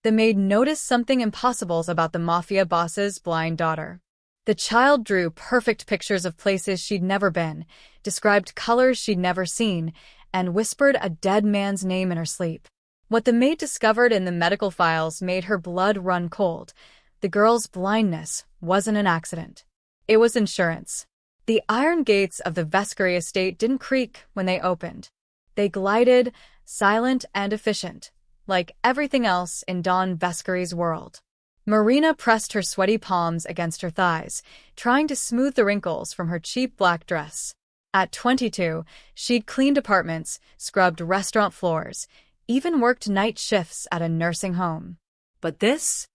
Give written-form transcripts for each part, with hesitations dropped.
The maid noticed something impossible about the Mafia boss's blind daughter. The child drew perfect pictures of places she'd never been, described colors she'd never seen, and whispered a dead man's name in her sleep. What the maid discovered in the medical files made her blood run cold. The girl's blindness wasn't an accident. It was insurance. The iron gates of the Vescari estate didn't creak when they opened. They glided, silent and efficient, like everything else in Don Vescari's world. Marina pressed her sweaty palms against her thighs, trying to smooth the wrinkles from her cheap black dress. At 22, she'd cleaned apartments, scrubbed restaurant floors, even worked night shifts at a nursing home. But this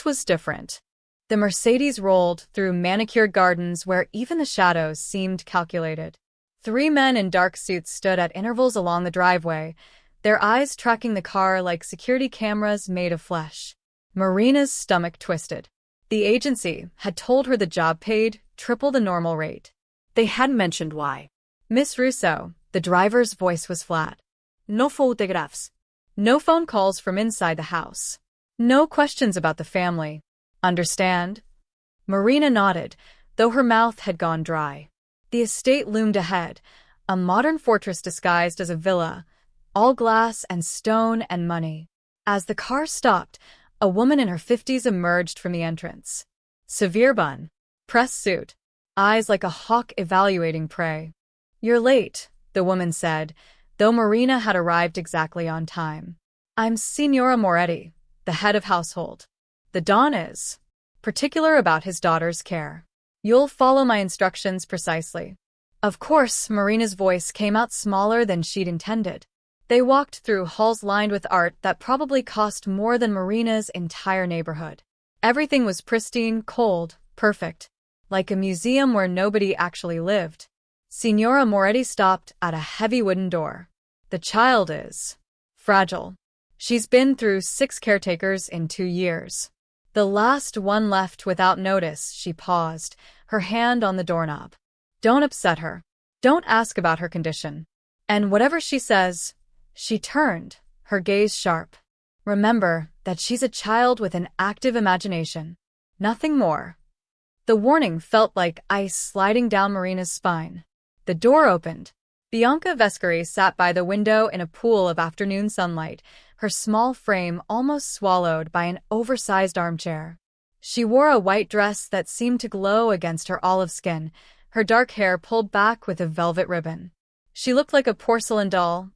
was different. The Mercedes rolled through manicured gardens where even the shadows seemed calculated. 3 men in dark suits stood at intervals along the driveway, their eyes tracking the car like security cameras made of flesh. Marina's stomach twisted. The agency had told her the job paid triple the normal rate. They hadn't mentioned why. Miss Russo, the driver's voice was flat. No photographs. No phone calls from inside the house. No questions about the family. Understand? Marina nodded, though her mouth had gone dry. The estate loomed ahead, a modern fortress disguised as a villa, all glass and stone and money. As the car stopped, a woman in her 50s emerged from the entrance. Severe bun, press suit, eyes like a hawk evaluating prey. You're late, the woman said, though Marina had arrived exactly on time. I'm Signora Moretti, the head of household. The Don is particular about his daughter's care. You'll follow my instructions precisely. Of course, Marina's voice came out smaller than she'd intended. They walked through halls lined with art that probably cost more than Marina's entire neighborhood. Everything was pristine, cold, perfect, like a museum where nobody actually lived. Signora Moretti stopped at a heavy wooden door. The child is fragile. She's been through 6 caretakers in 2 years. The last one left without notice. She paused, her hand on the doorknob. Don't upset her. Don't ask about her condition. And whatever she says, she turned, her gaze sharp. Remember that she's a child with an active imagination. Nothing more. The warning felt like ice sliding down Marina's spine. The door opened. Bianca Vescari sat by the window in a pool of afternoon sunlight, her small frame almost swallowed by an oversized armchair. She wore a white dress that seemed to glow against her olive skin, her dark hair pulled back with a velvet ribbon. She looked like a porcelain doll,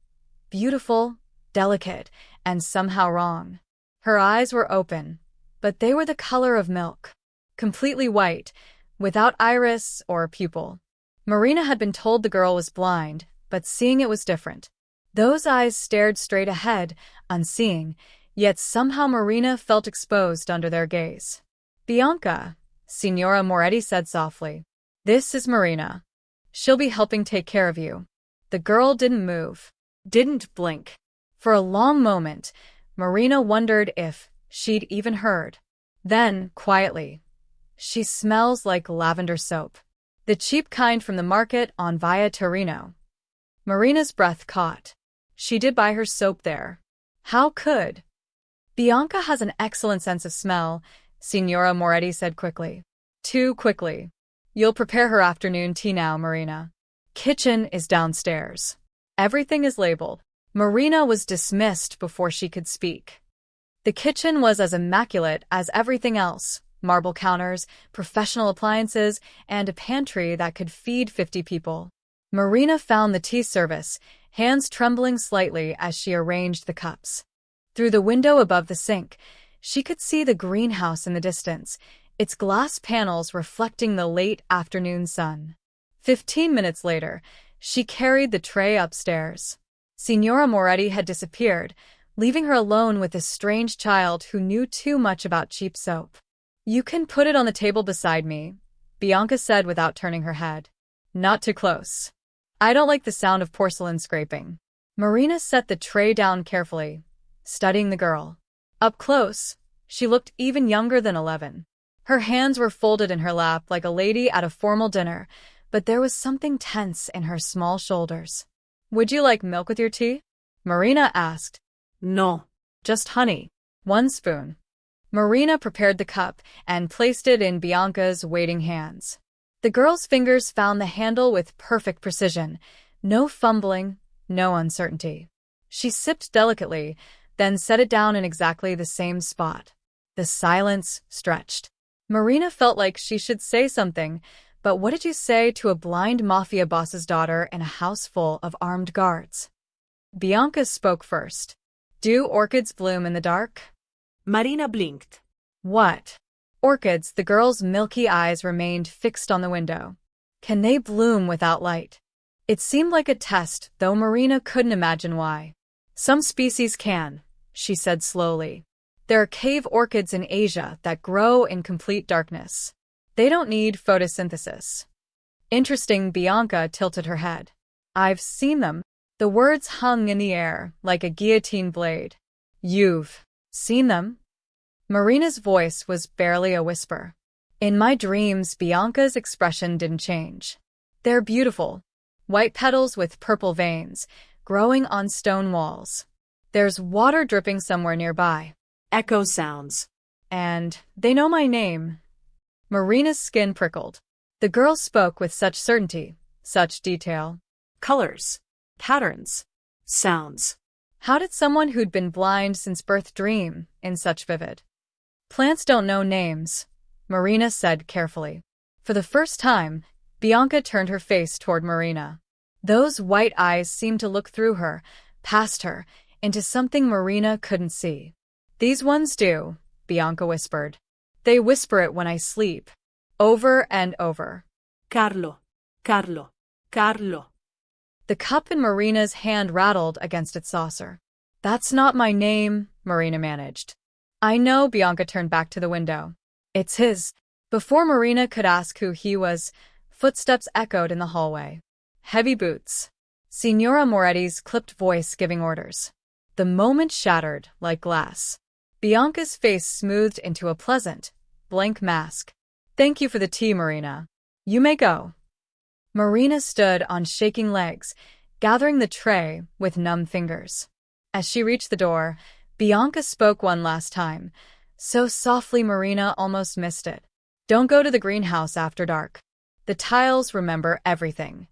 beautiful, delicate, and somehow wrong. Her eyes were open, but they were the color of milk. Completely white, without iris or pupil. Marina had been told the girl was blind, but seeing it was different. Those eyes stared straight ahead, unseeing, yet somehow Marina felt exposed under their gaze. Bianca, Signora Moretti said softly. This is Marina. She'll be helping take care of you. The girl didn't move, didn't blink. For a long moment, Marina wondered if she'd even heard. Then, quietly, she smells like lavender soap. The cheap kind from the market on Via Torino. Marina's breath caught. She did buy her soap there. How could? Bianca has an excellent sense of smell, Signora Moretti said quickly. Too quickly. You'll prepare her afternoon tea now, Marina. Kitchen is downstairs. Everything is labeled. Marina was dismissed before she could speak. The kitchen was as immaculate as everything else. Marble counters, professional appliances, and a pantry that could feed 50 people. Marina found the tea service, hands trembling slightly as she arranged the cups. Through the window above the sink, she could see the greenhouse in the distance, its glass panels reflecting the late afternoon sun. 15 minutes later, she carried the tray upstairs. Signora Moretti had disappeared, leaving her alone with this strange child who knew too much about cheap soap. You can put it on the table beside me, Bianca said without turning her head. Not too close. I don't like the sound of porcelain scraping. Marina set the tray down carefully, studying the girl. Up close, she looked even younger than 11. Her hands were folded in her lap like a lady at a formal dinner, but there was something tense in her small shoulders. Would you like milk with your tea? Marina asked. No, just honey. 1 spoon. Marina prepared the cup and placed it in Bianca's waiting hands. The girl's fingers found the handle with perfect precision. No fumbling, no uncertainty. She sipped delicately, then set it down in exactly the same spot. The silence stretched. Marina felt like she should say something, but what did you say to a blind mafia boss's daughter in a house full of armed guards? Bianca spoke first. Do orchids bloom in the dark? Marina blinked. What? Orchids, the girl's milky eyes remained fixed on the window. Can they bloom without light? It seemed like a test, though Marina couldn't imagine why. Some species can, she said slowly. There are cave orchids in Asia that grow in complete darkness. They don't need photosynthesis. Interesting, Bianca tilted her head. I've seen them. The words hung in the air like a guillotine blade. You've seen them? Marina's voice was barely a whisper. In my dreams, Bianca's expression didn't change. They're beautiful. White petals with purple veins, growing on stone walls. There's water dripping somewhere nearby. Echo sounds. And they know my name. Marina's skin prickled. The girl spoke with such certainty, such detail. Colors. Patterns. Sounds. How did someone who'd been blind since birth dream in such vivid? Plants don't know names, Marina said carefully. For the first time, Bianca turned her face toward Marina. Those white eyes seemed to look through her, past her, into something Marina couldn't see. These ones do, Bianca whispered. They whisper it when I sleep. Over and over. Carlo. Carlo. Carlo. The cup in Marina's hand rattled against its saucer. That's not my name, Marina managed. I know, Bianca turned back to the window. It's his. Before Marina could ask who he was, footsteps echoed in the hallway. Heavy boots. Signora Moretti's clipped voice giving orders. The moment shattered like glass. Bianca's face smoothed into a pleasant, blank mask. Thank you for the tea, Marina. You may go. Marina stood on shaking legs, gathering the tray with numb fingers. As she reached the door, Bianca spoke one last time, so softly Marina almost missed it. Don't go to the greenhouse after dark. The tiles remember everything.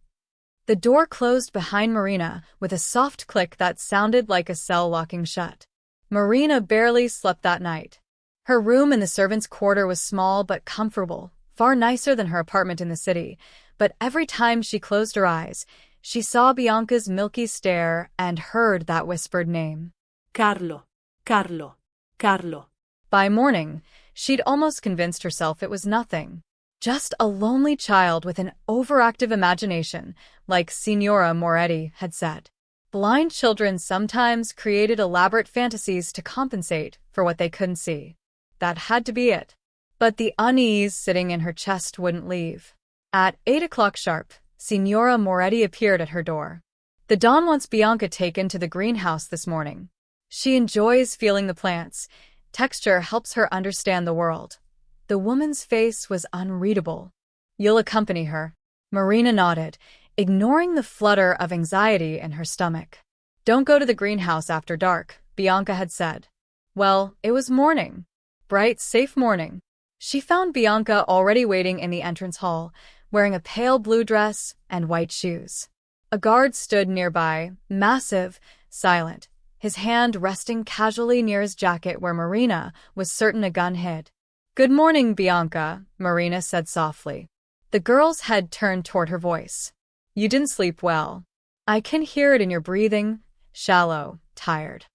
The door closed behind Marina with a soft click that sounded like a cell locking shut. Marina barely slept that night. Her room in the servants' quarter was small but comfortable, far nicer than her apartment in the city, but every time she closed her eyes, she saw Bianca's milky stare and heard that whispered name. Carlo. Carlo. Carlo. By morning, she'd almost convinced herself it was nothing. Just a lonely child with an overactive imagination, like Signora Moretti had said. Blind children sometimes created elaborate fantasies to compensate for what they couldn't see. That had to be it. But the unease sitting in her chest wouldn't leave. At 8 o'clock sharp, Signora Moretti appeared at her door. The Don wants Bianca taken to the greenhouse this morning. She enjoys feeling the plants. Texture helps her understand the world. The woman's face was unreadable. You'll accompany her. Marina nodded, ignoring the flutter of anxiety in her stomach. Don't go to the greenhouse after dark, Bianca had said. Well, it was morning. Bright, safe morning. She found Bianca already waiting in the entrance hall, wearing a pale blue dress and white shoes. A guard stood nearby, massive, silent, his hand resting casually near his jacket where Marina was certain a gun hid. Good morning, Bianca, Marina said softly. The girl's head turned toward her voice. You didn't sleep well. I can hear it in your breathing, shallow, tired.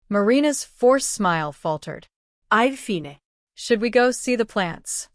Marina's forced smile faltered. I've fine. Should we go see the plants?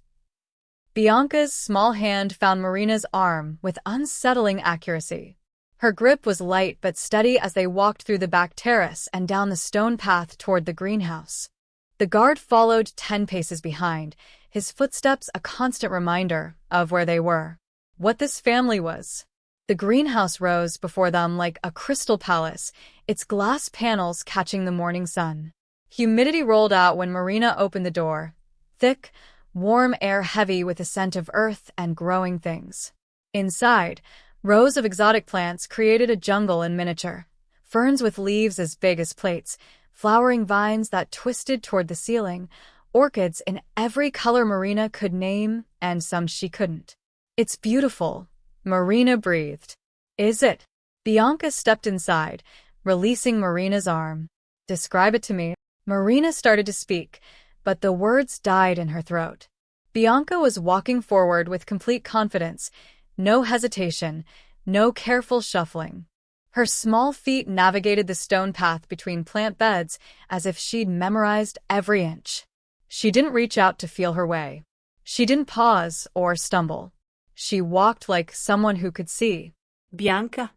Bianca's small hand found Marina's arm with unsettling accuracy. Her grip was light but steady as they walked through the back terrace and down the stone path toward the greenhouse. The guard followed 10 paces behind, his footsteps a constant reminder of where they were, what this family was. The greenhouse rose before them like a crystal palace, its glass panels catching the morning sun. Humidity rolled out when Marina opened the door, thick, warm air heavy with the scent of earth and growing things. Inside, rows of exotic plants created a jungle in miniature. Ferns with leaves as big as plates, flowering vines that twisted toward the ceiling, orchids in every color Marina could name and some she couldn't. "It's beautiful," Marina breathed. "Is it?" Bianca stepped inside, releasing Marina's arm. "Describe it to me." Marina started to speak, but the words died in her throat. Bianca was walking forward with complete confidence, no hesitation, no careful shuffling. Her small feet navigated the stone path between plant beds as if she'd memorized every inch. She didn't reach out to feel her way. She didn't pause or stumble. She walked like someone who could see. Bianca?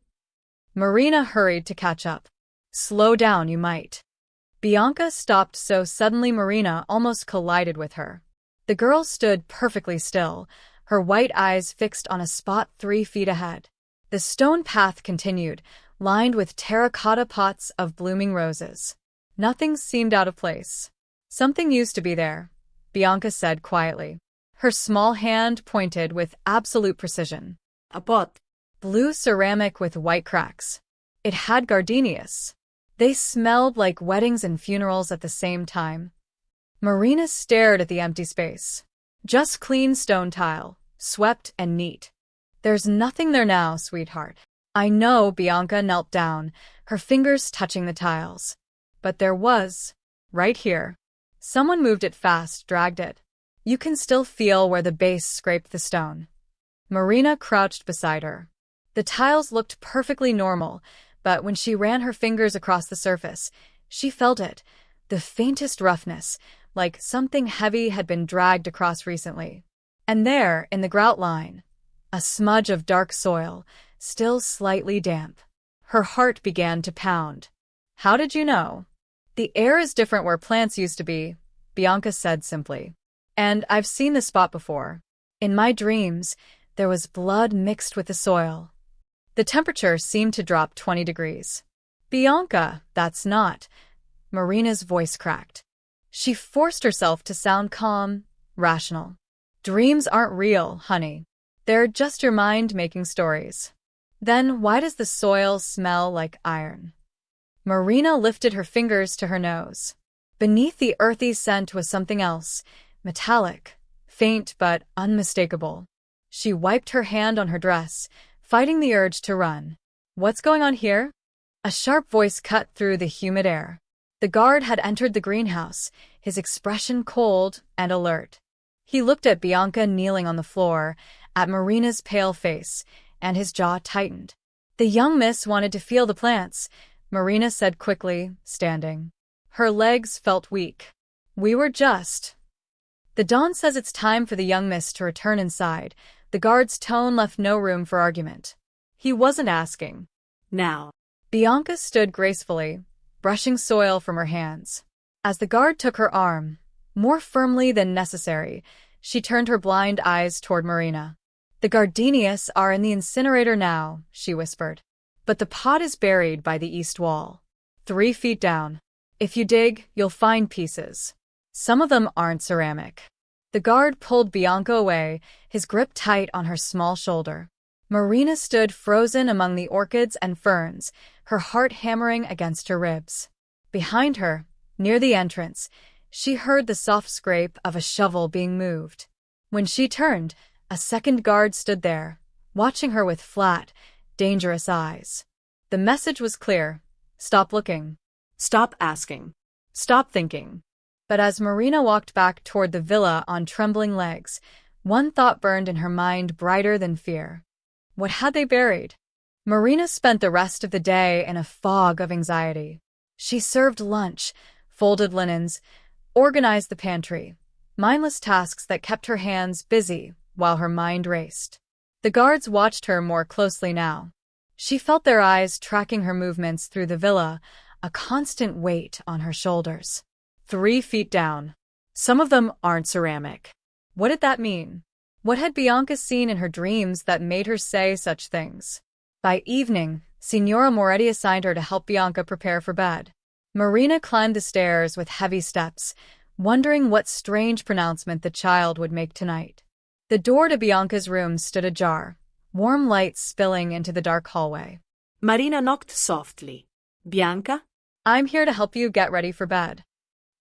Marina hurried to catch up. "Slow down, you might." Bianca stopped so suddenly Marina almost collided with her. The girl stood perfectly still, her white eyes fixed on a spot 3 feet ahead. The stone path continued, lined with terracotta pots of blooming roses. Nothing seemed out of place. "Something used to be there," Bianca said quietly. Her small hand pointed with absolute precision. A pot. Blue ceramic with white cracks. It had gardenias. They smelled like weddings and funerals at the same time. Marina stared at the empty space. Just clean stone tile, swept and neat. "There's nothing there now, sweetheart." "I know," Bianca knelt down, her fingers touching the tiles. "But there was. Right here." Someone moved it fast, dragged it. You can still feel where the base scraped the stone. Marina crouched beside her. The tiles looked perfectly normal, but when she ran her fingers across the surface, she felt it, the faintest roughness, like something heavy had been dragged across recently. And there, in the grout line, a smudge of dark soil, still slightly damp. Her heart began to pound. "How did you know?" "The air is different where plants used to be," Bianca said simply. "And I've seen this spot before. In my dreams, there was blood mixed with the soil." The temperature seemed to drop 20 degrees. "Bianca, that's not." Marina's voice cracked. She forced herself to sound calm, rational. "Dreams aren't real, honey. They're just your mind making stories." "Then why does the soil smell like iron?" Marina lifted her fingers to her nose. Beneath the earthy scent was something else, metallic, faint but unmistakable. She wiped her hand on her dress, fighting the urge to run. "What's going on here?" A sharp voice cut through the humid air. The guard had entered the greenhouse, his expression cold and alert. He looked at Bianca kneeling on the floor, at Marina's pale face, and his jaw tightened. "The young miss wanted to feel the plants," Marina said quickly, standing. Her legs felt weak. "We were just—" "The Don says it's time for the young miss to return inside." The guard's tone left no room for argument. He wasn't asking. Now. Bianca stood gracefully, brushing soil from her hands. As the guard took her arm, more firmly than necessary, she turned her blind eyes toward Marina. "The gardenias are in the incinerator now," she whispered. "But the pot is buried by the east wall, 3 feet down. If you dig, you'll find pieces. Some of them aren't ceramic." The guard pulled Bianca away, his grip tight on her small shoulder. Marina stood frozen among the orchids and ferns, her heart hammering against her ribs. Behind her, near the entrance, she heard the soft scrape of a shovel being moved. When she turned, a second guard stood there, watching her with flat, dangerous eyes. The message was clear. Stop looking. Stop asking. Stop thinking. But as Marina walked back toward the villa on trembling legs, one thought burned in her mind brighter than fear. What had they buried? Marina spent the rest of the day in a fog of anxiety. She served lunch, folded linens, organized the pantry, mindless tasks that kept her hands busy while her mind raced. The guards watched her more closely now. She felt their eyes tracking her movements through the villa, a constant weight on her shoulders. 3 feet down. Some of them aren't ceramic. What did that mean? What had Bianca seen in her dreams that made her say such things? By evening, Signora Moretti assigned her to help Bianca prepare for bed. Marina climbed the stairs with heavy steps, wondering what strange pronouncement the child would make tonight. The door to Bianca's room stood ajar, warm light spilling into the dark hallway. Marina knocked softly. "Bianca?" I'm here to help you get ready for bed.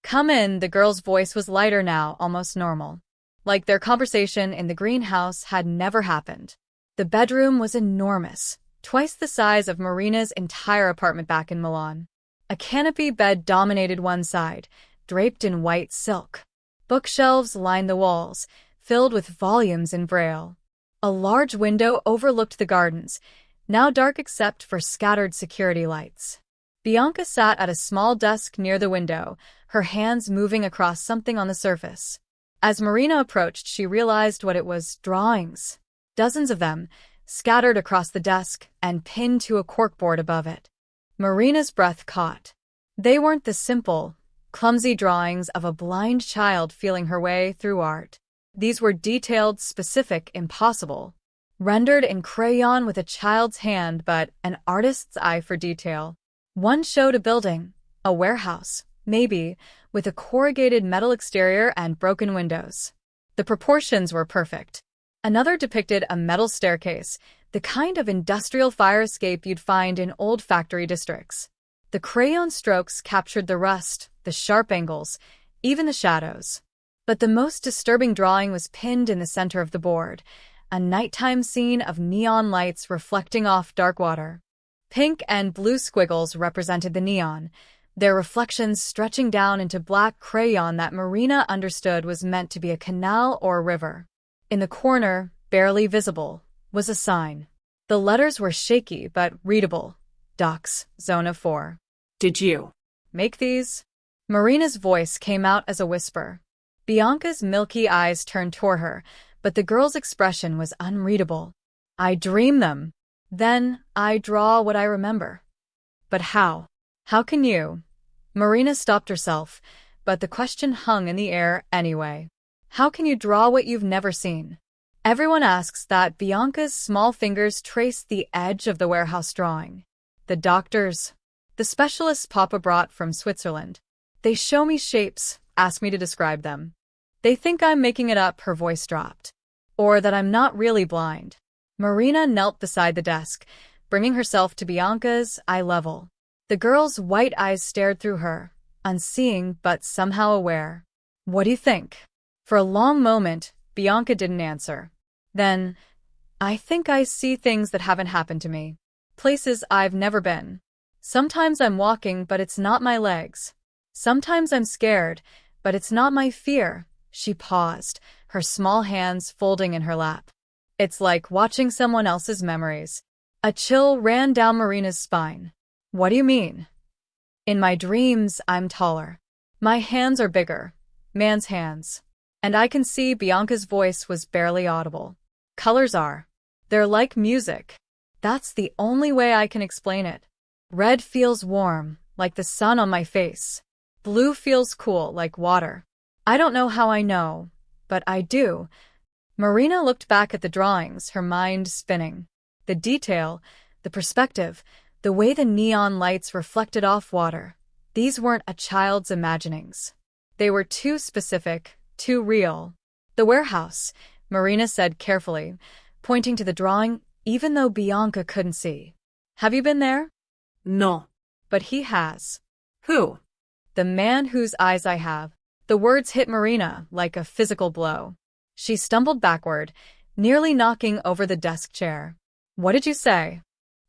Come in, the girl's voice was lighter now, almost normal. Like their conversation in the greenhouse had never happened. The bedroom was enormous, twice the size of Marina's entire apartment back in Milan. A canopy bed dominated one side, draped in white silk. Bookshelves lined the walls, filled with volumes in Braille. A large window overlooked the gardens, now dark except for scattered security lights. Bianca sat at a small desk near the window, her hands moving across something on the surface. As Marina approached, she realized what it was: drawings. Dozens of them, scattered across the desk and pinned to a corkboard above it. Marina's breath caught. They weren't the simple, clumsy drawings of a blind child feeling her way through art. These were detailed, specific, impossible. Rendered in crayon with a child's hand but an artist's eye for detail. One showed a building, a warehouse, maybe, with a corrugated metal exterior and broken windows. The proportions were perfect. Another depicted a metal staircase, the kind of industrial fire escape you'd find in old factory districts. The crayon strokes captured the rust, the sharp angles, even the shadows. But the most disturbing drawing was pinned in the center of the board, a nighttime scene of neon lights reflecting off dark water. Pink and blue squiggles represented the neon, their reflections stretching down into black crayon that Marina understood was meant to be a canal or a river. In the corner, barely visible, was a sign. The letters were shaky but readable. Docks, Zone of 4. Did you Make these? Marina's voice came out as a whisper. Bianca's milky eyes turned toward her, but the girl's expression was unreadable. I dream them. Then I draw what I remember. But how? How can you? Marina stopped herself, but the question hung in the air anyway. How can you draw what you've never seen? Everyone asks that. Bianca's small fingers traced the edge of the warehouse drawing. The doctors, the specialists Papa brought from Switzerland. They show me shapes, ask me to describe them. They think I'm making it up, her voice dropped. Or that I'm not really blind. Marina knelt beside the desk, bringing herself to Bianca's eye level. The girl's white eyes stared through her, unseeing but somehow aware. What do you think? For a long moment, Bianca didn't answer. Then, I think I see things that haven't happened to me. Places I've never been. Sometimes I'm walking, but it's not my legs. Sometimes I'm scared, but it's not my fear. She paused, her small hands folding in her lap. It's like watching someone else's memories. A chill ran down Marina's spine. What do you mean? In my dreams, I'm taller. My hands are bigger. Man's hands. And I can see. Bianca's voice was barely audible. Colors are. They're like music. That's the only way I can explain it. Red feels warm, like the sun on my face. Blue feels cool, like water. I don't know how I know, but I do. Marina looked back at the drawings, her mind spinning. The detail, the perspective, the way the neon lights reflected off water. These weren't a child's imaginings. They were too specific, too real. The warehouse, Marina said carefully, pointing to the drawing, even though Bianca couldn't see. Have you been there? No. But he has. Who? The man whose eyes I have. The words hit Marina like a physical blow. She stumbled backward, nearly knocking over the desk chair. What did you say?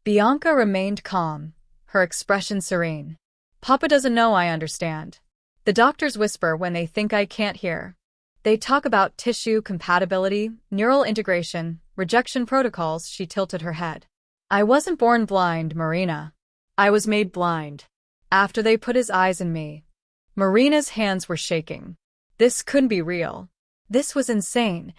Bianca remained calm, her expression serene. Papa doesn't know I understand. The doctors whisper when they think I can't hear. They talk about tissue compatibility, neural integration, rejection protocols. She tilted her head. I wasn't born blind, Marina. I was made blind. After they put his eyes in me. Marina's hands were shaking. This couldn't be real. This was insane.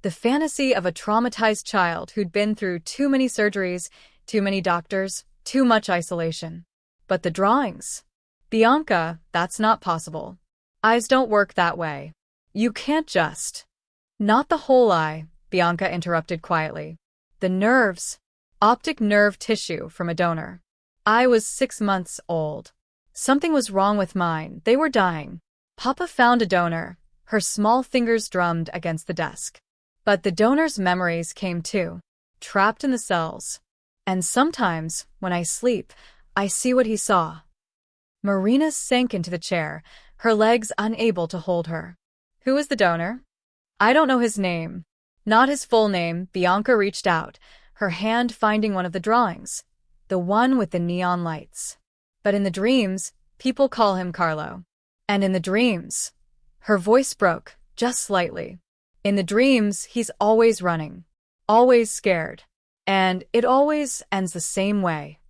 The fantasy of a traumatized child who'd been through too many surgeries, too many doctors, too much isolation. But the drawings? Bianca, that's not possible. Eyes don't work that way. You can't just. Not the whole eye, Bianca interrupted quietly. The nerves. Optic nerve tissue from a donor. I was 6 months old. Something was wrong with mine. They were dying. Papa found a donor. Her small fingers drummed against the desk. But the donor's memories came too, trapped in the cells. And sometimes, when I sleep, I see what he saw. Marina sank into the chair, her legs unable to hold her. Who is the donor? I don't know his name. Not his full name. Bianca reached out, her hand finding one of the drawings, the one with the neon lights. But in the dreams, people call him Carlo. And in the dreams, her voice broke, just slightly. In the dreams, he's always running, always scared. And it always ends the same way.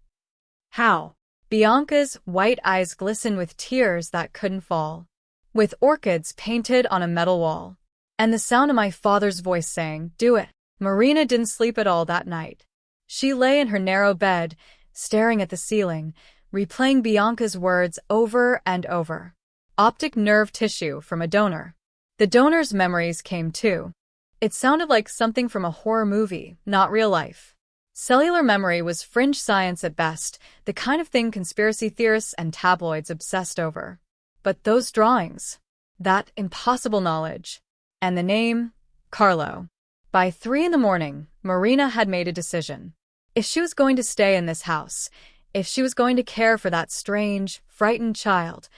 How? Bianca's white eyes glistened with tears that couldn't fall, with orchids painted on a metal wall, and the sound of my father's voice saying, "Do it." Marina didn't sleep at all that night. She lay in her narrow bed, staring at the ceiling, replaying Bianca's words over and over. Optic nerve tissue from a donor. The donor's memories came too. It sounded like something from a horror movie, not real life. Cellular memory was fringe science at best, the kind of thing conspiracy theorists and tabloids obsessed over. But those drawings, that impossible knowledge, and the name, Carlo. By 3 a.m, Marina had made a decision. If she was going to stay in this house, if she was going to care for that strange, frightened child,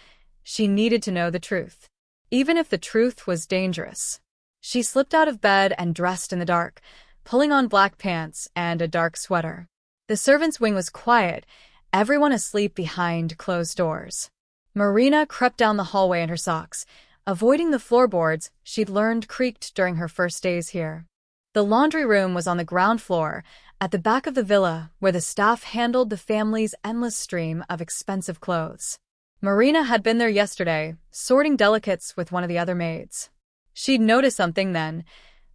she needed to know the truth. Even if the truth was dangerous. She slipped out of bed and dressed in the dark, pulling on black pants and a dark sweater. The servants' wing was quiet, everyone asleep behind closed doors. Marina crept down the hallway in her socks, avoiding the floorboards she'd learned creaked during her first days here. The laundry room was on the ground floor, at the back of the villa, where the staff handled the family's endless stream of expensive clothes. Marina had been there yesterday, sorting delicates with one of the other maids. She'd noticed something then.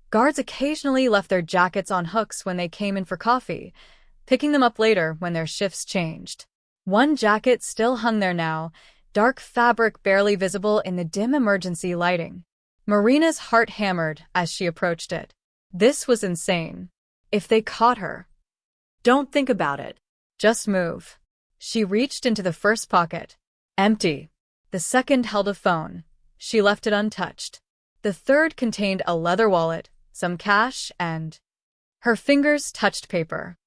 Guards occasionally left their jackets on hooks when they came in for coffee, picking them up later when their shifts changed. One jacket still hung there now, dark fabric barely visible in the dim emergency lighting. Marina's heart hammered as she approached it. This was insane. If they caught her. Don't think about it. Just move. She reached into the first pocket. Empty. The second held a phone. She left it untouched. The third contained a leather wallet, some cash, and... Her fingers touched paper.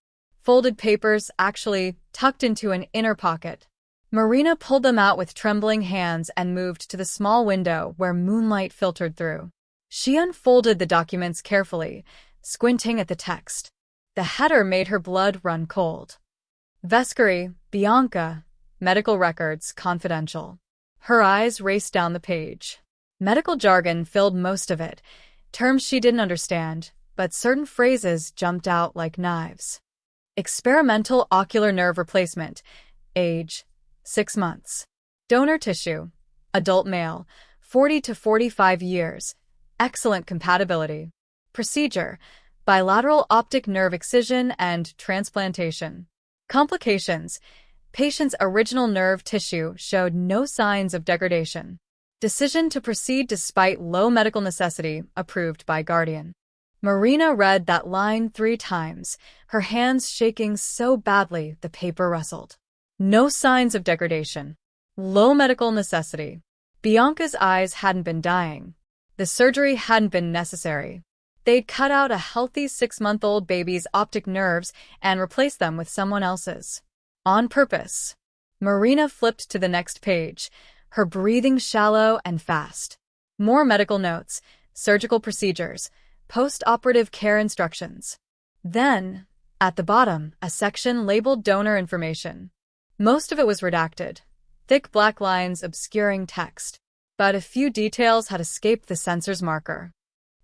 Folded papers, actually, tucked into an inner pocket. Marina pulled them out with trembling hands and moved to the small window where moonlight filtered through. She unfolded the documents carefully, squinting at the text. The header made her blood run cold. Vescari, Bianca, medical records, confidential. Her eyes raced down the page. Medical jargon filled most of it, terms she didn't understand, but certain phrases jumped out like knives. Experimental ocular nerve replacement. Age, 6 months. Donor tissue, adult male, 40 to 45 years. Excellent compatibility. Procedure, bilateral optic nerve excision and transplantation. Complications, patient's original nerve tissue showed no signs of degradation. Decision to proceed despite low medical necessity, approved by guardian. Marina read that line 3 times, her hands shaking so badly the paper rustled. No signs of degradation. Low medical necessity. Bianca's eyes hadn't been dying. The surgery hadn't been necessary. They'd cut out a healthy 6-month-old baby's optic nerves and replaced them with someone else's. On purpose. Marina flipped to the next page, her breathing shallow and fast. More medical notes, surgical procedures, post-operative care instructions. Then, at the bottom, a section labeled donor information. Most of it was redacted, thick black lines obscuring text, but a few details had escaped the censor's marker.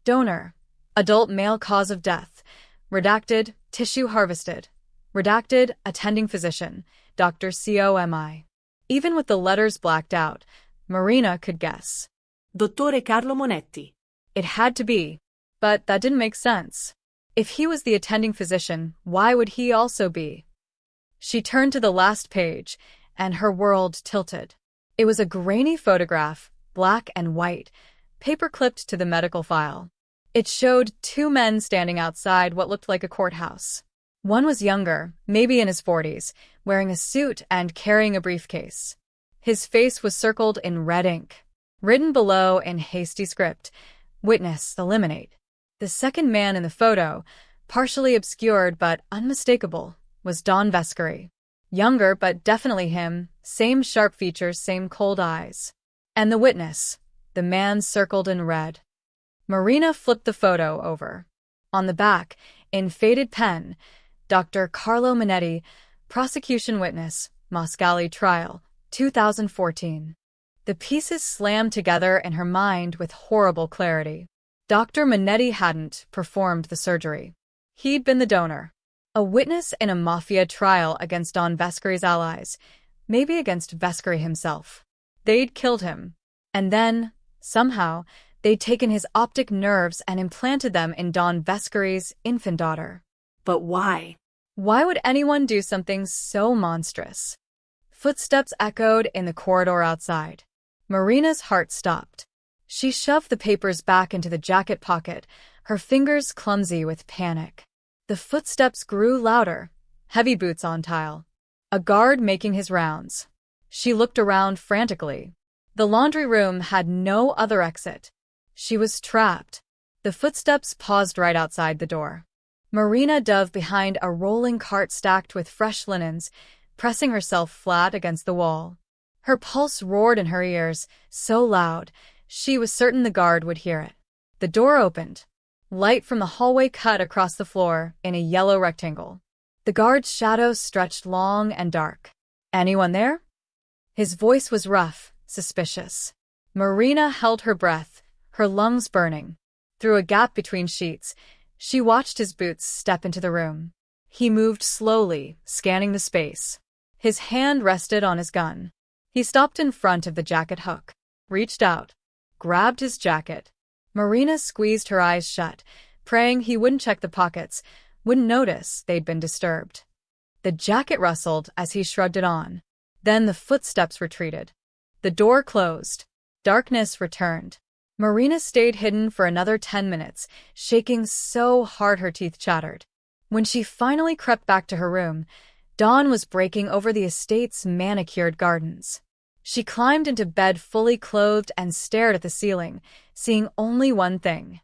Donor, adult male cause of death, redacted, tissue harvested, redacted, attending physician, Dr. Comi. Even with the letters blacked out, Marina could guess. Dottore Carlo Monetti. It had to be, but that didn't make sense. If he was the attending physician, why would he also be? She turned to the last page, and her world tilted. It was a grainy photograph, black and white, paper-clipped to the medical file. It showed 2 men standing outside what looked like a courthouse. One was younger, maybe in his 40s, wearing a suit and carrying a briefcase. His face was circled in red ink. Written below in hasty script, "Witness, eliminate." The second man in the photo, partially obscured but unmistakable, was Don Vescari. Younger, but definitely him. Same sharp features, same cold eyes. And the witness, the man circled in red. Marina flipped the photo over. On the back, in faded pen, Dr. Carlo Minetti, prosecution witness, Moscali trial, 2014. The pieces slammed together in her mind with horrible clarity. Dr. Minetti hadn't performed the surgery. He'd been the donor. A witness in a Mafia trial against Don Vescori's allies, maybe against Vescori himself. They'd killed him. And then, somehow, they'd taken his optic nerves and implanted them in Don Vescori's infant daughter. But why? Why would anyone do something so monstrous? Footsteps echoed in the corridor outside. Marina's heart stopped. She shoved the papers back into the jacket pocket, her fingers clumsy with panic. The footsteps grew louder, heavy boots on tile. A guard making his rounds. She looked around frantically. The laundry room had no other exit. She was trapped. The footsteps paused right outside the door. Marina dove behind a rolling cart stacked with fresh linens, pressing herself flat against the wall. Her pulse roared in her ears, so loud, she was certain the guard would hear it. The door opened. Light from the hallway cut across the floor in a yellow rectangle. The guard's shadow stretched long and dark. Anyone there? His voice was rough, suspicious. Marina held her breath, her lungs burning. Through a gap between sheets, she watched his boots step into the room. He moved slowly, scanning the space. His hand rested on his gun. He stopped in front of the jacket hook, reached out, grabbed his jacket. Marina squeezed her eyes shut, praying he wouldn't check the pockets, wouldn't notice they'd been disturbed. The jacket rustled as he shrugged it on. Then the footsteps retreated. The door closed. Darkness returned. Marina stayed hidden for another 10 minutes, shaking so hard her teeth chattered. When she finally crept back to her room, dawn was breaking over the estate's manicured gardens. She climbed into bed fully clothed and stared at the ceiling, seeing only one thing.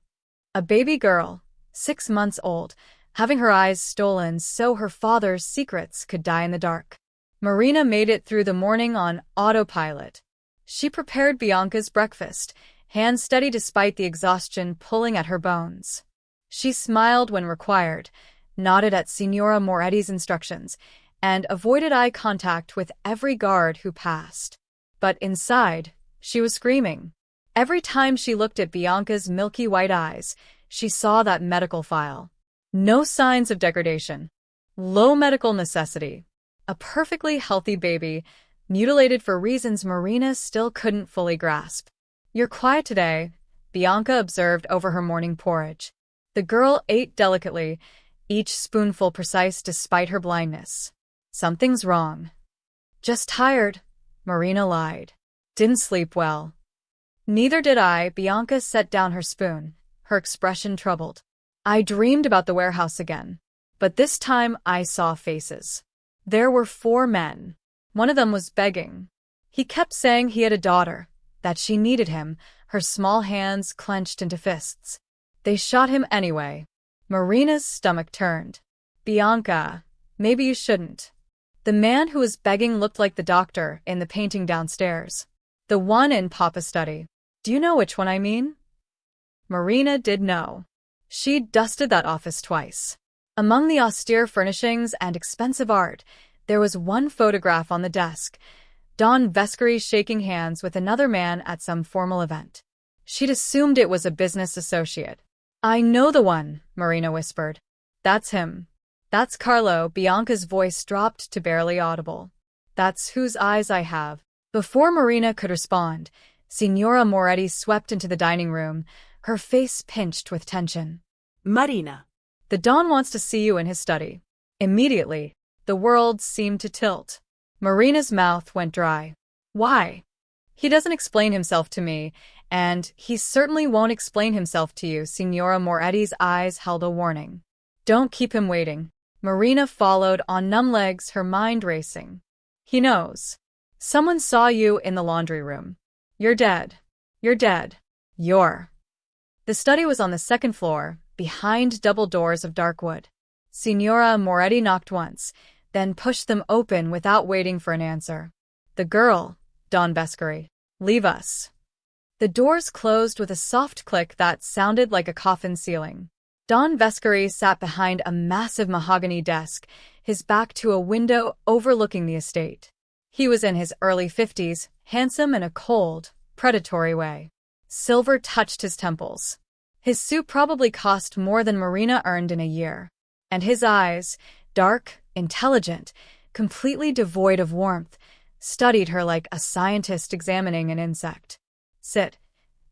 A baby girl, 6 months old, having her eyes stolen so her father's secrets could die in the dark. Marina made it through the morning on autopilot. She prepared Bianca's breakfast, hands steady despite the exhaustion pulling at her bones. She smiled when required, nodded at Signora Moretti's instructions, and avoided eye contact with every guard who passed. But inside, she was screaming. Every time she looked at Bianca's milky white eyes, she saw that medical file. No signs of degradation. Low medical necessity. A perfectly healthy baby, mutilated for reasons Marina still couldn't fully grasp. "You're quiet today," Bianca observed over her morning porridge. The girl ate delicately, each spoonful precise despite her blindness. "Something's wrong." "Just tired," Marina lied. "Didn't sleep well." "Neither did I." Bianca set down her spoon, her expression troubled. "I dreamed about the warehouse again. But this time I saw faces. There were 4 men. One of them was begging. He kept saying he had a daughter, that she needed him, her small hands clenched into fists. They shot him anyway." Marina's stomach turned. "Bianca, maybe you shouldn't." The man who was begging looked like the doctor in the painting downstairs. The one in Papa's study. "Do you know which one I mean?" Marina did know. She'd dusted that office twice. Among the austere furnishings and expensive art, there was one photograph on the desk, Don Vescori shaking hands with another man at some formal event. She'd assumed it was a business associate. "I know the one," Marina whispered. "That's him. That's Carlo." Bianca's voice dropped to barely audible. "That's whose eyes I have." Before Marina could respond, Signora Moretti swept into the dining room, her face pinched with tension. "Marina." "The Don wants to see you in his study." Immediately, the world seemed to tilt. Marina's mouth went dry. "Why?" "He doesn't explain himself to me, and he certainly won't explain himself to you." Signora Moretti's eyes held a warning. "Don't keep him waiting." Marina followed on numb legs, her mind racing. "He knows. Someone saw you in the laundry room. You're dead. You're dead. You're." The study was on the 2nd floor, behind double doors of dark wood. Signora Moretti knocked once, then pushed them open without waiting for an answer. The girl, Don Vescari. Leave us. The doors closed with a soft click that sounded like a coffin ceiling. Don Vescari sat behind a massive mahogany desk, his back to a window overlooking the estate. He was in his early 50s, handsome in a cold, predatory way. Silver touched his temples. His suit probably cost more than Marina earned in a year. And his eyes, dark, intelligent, completely devoid of warmth, studied her like a scientist examining an insect. Sit.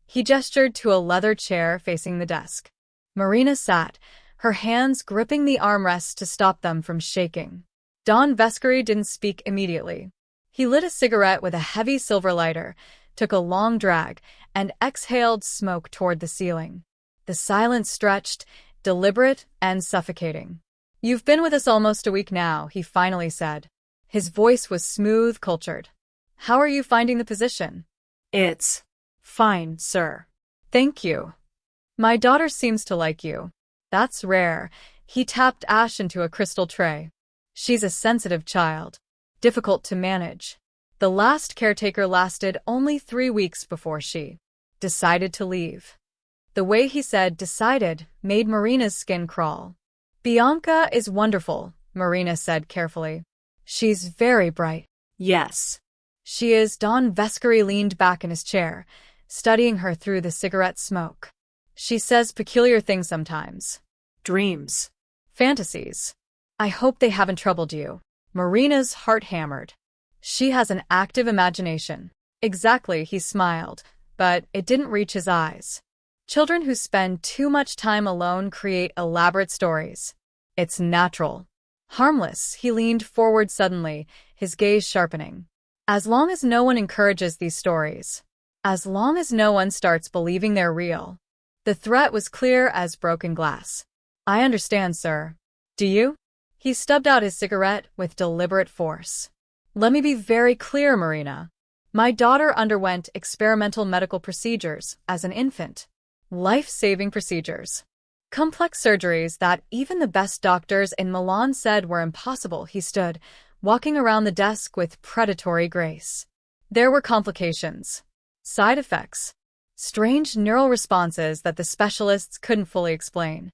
He gestured to a leather chair facing the desk. Marina sat, her hands gripping the armrests to stop them from shaking. Don Vescari didn't speak immediately. He lit a cigarette with a heavy silver lighter, took a long drag, and exhaled smoke toward the ceiling. The silence stretched, deliberate and suffocating. You've been with us almost a week now, he finally said. His voice was smooth, cultured. How are you finding the position? It's fine, sir. Thank you. My daughter seems to like you. That's rare. He tapped ash into a crystal tray. She's a sensitive child. Difficult to manage. The last caretaker lasted only 3 weeks before she decided to leave. The way he said decided made Marina's skin crawl. Bianca is wonderful, Marina said carefully. She's very bright. Yes. She is. Don Vescari leaned back in his chair, studying her through the cigarette smoke. She says peculiar things sometimes. Dreams. Fantasies. I hope they haven't troubled you. Marina's heart hammered. She has an active imagination. Exactly, he smiled, but it didn't reach his eyes. Children who spend too much time alone create elaborate stories. It's natural. Harmless, he leaned forward suddenly, his gaze sharpening. As long as no one encourages these stories. As long as no one starts believing they're real. The threat was clear as broken glass. I understand, sir. Do you? He stubbed out his cigarette with deliberate force. Let me be very clear, Marina. My daughter underwent experimental medical procedures as an infant. Life-saving procedures. Complex surgeries that even the best doctors in Milan said were impossible. He stood, walking around the desk with predatory grace. There were complications. Side effects. Strange neural responses that the specialists couldn't fully explain.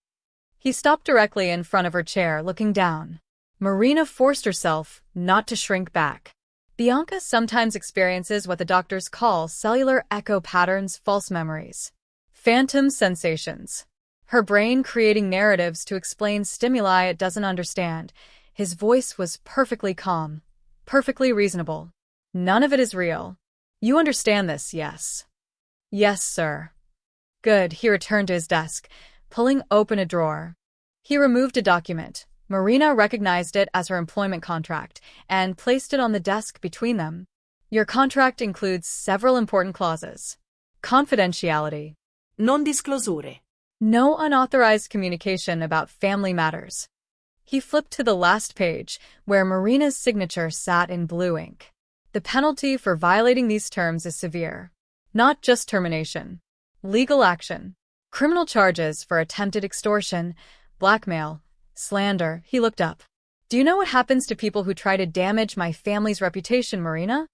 He stopped directly in front of her chair, looking down. Marina forced herself not to shrink back. Bianca sometimes experiences what the doctors call cellular echo patterns, false memories. Phantom sensations. Her brain creating narratives to explain stimuli it doesn't understand. His voice was perfectly calm, perfectly reasonable. None of it is real. You understand this, yes? Yes, sir. Good. He returned to his desk, pulling open a drawer. He removed a document. Marina recognized it as her employment contract and placed it on the desk between them. Your contract includes several important clauses. Confidentiality. Non disclosure. No unauthorized communication about family matters. He flipped to the last page, where Marina's signature sat in blue ink. The penalty for violating these terms is severe. Not just termination. Legal action. Criminal charges for attempted extortion, blackmail, slander. He looked up. Do you know what happens to people who try to damage my family's reputation, Marina?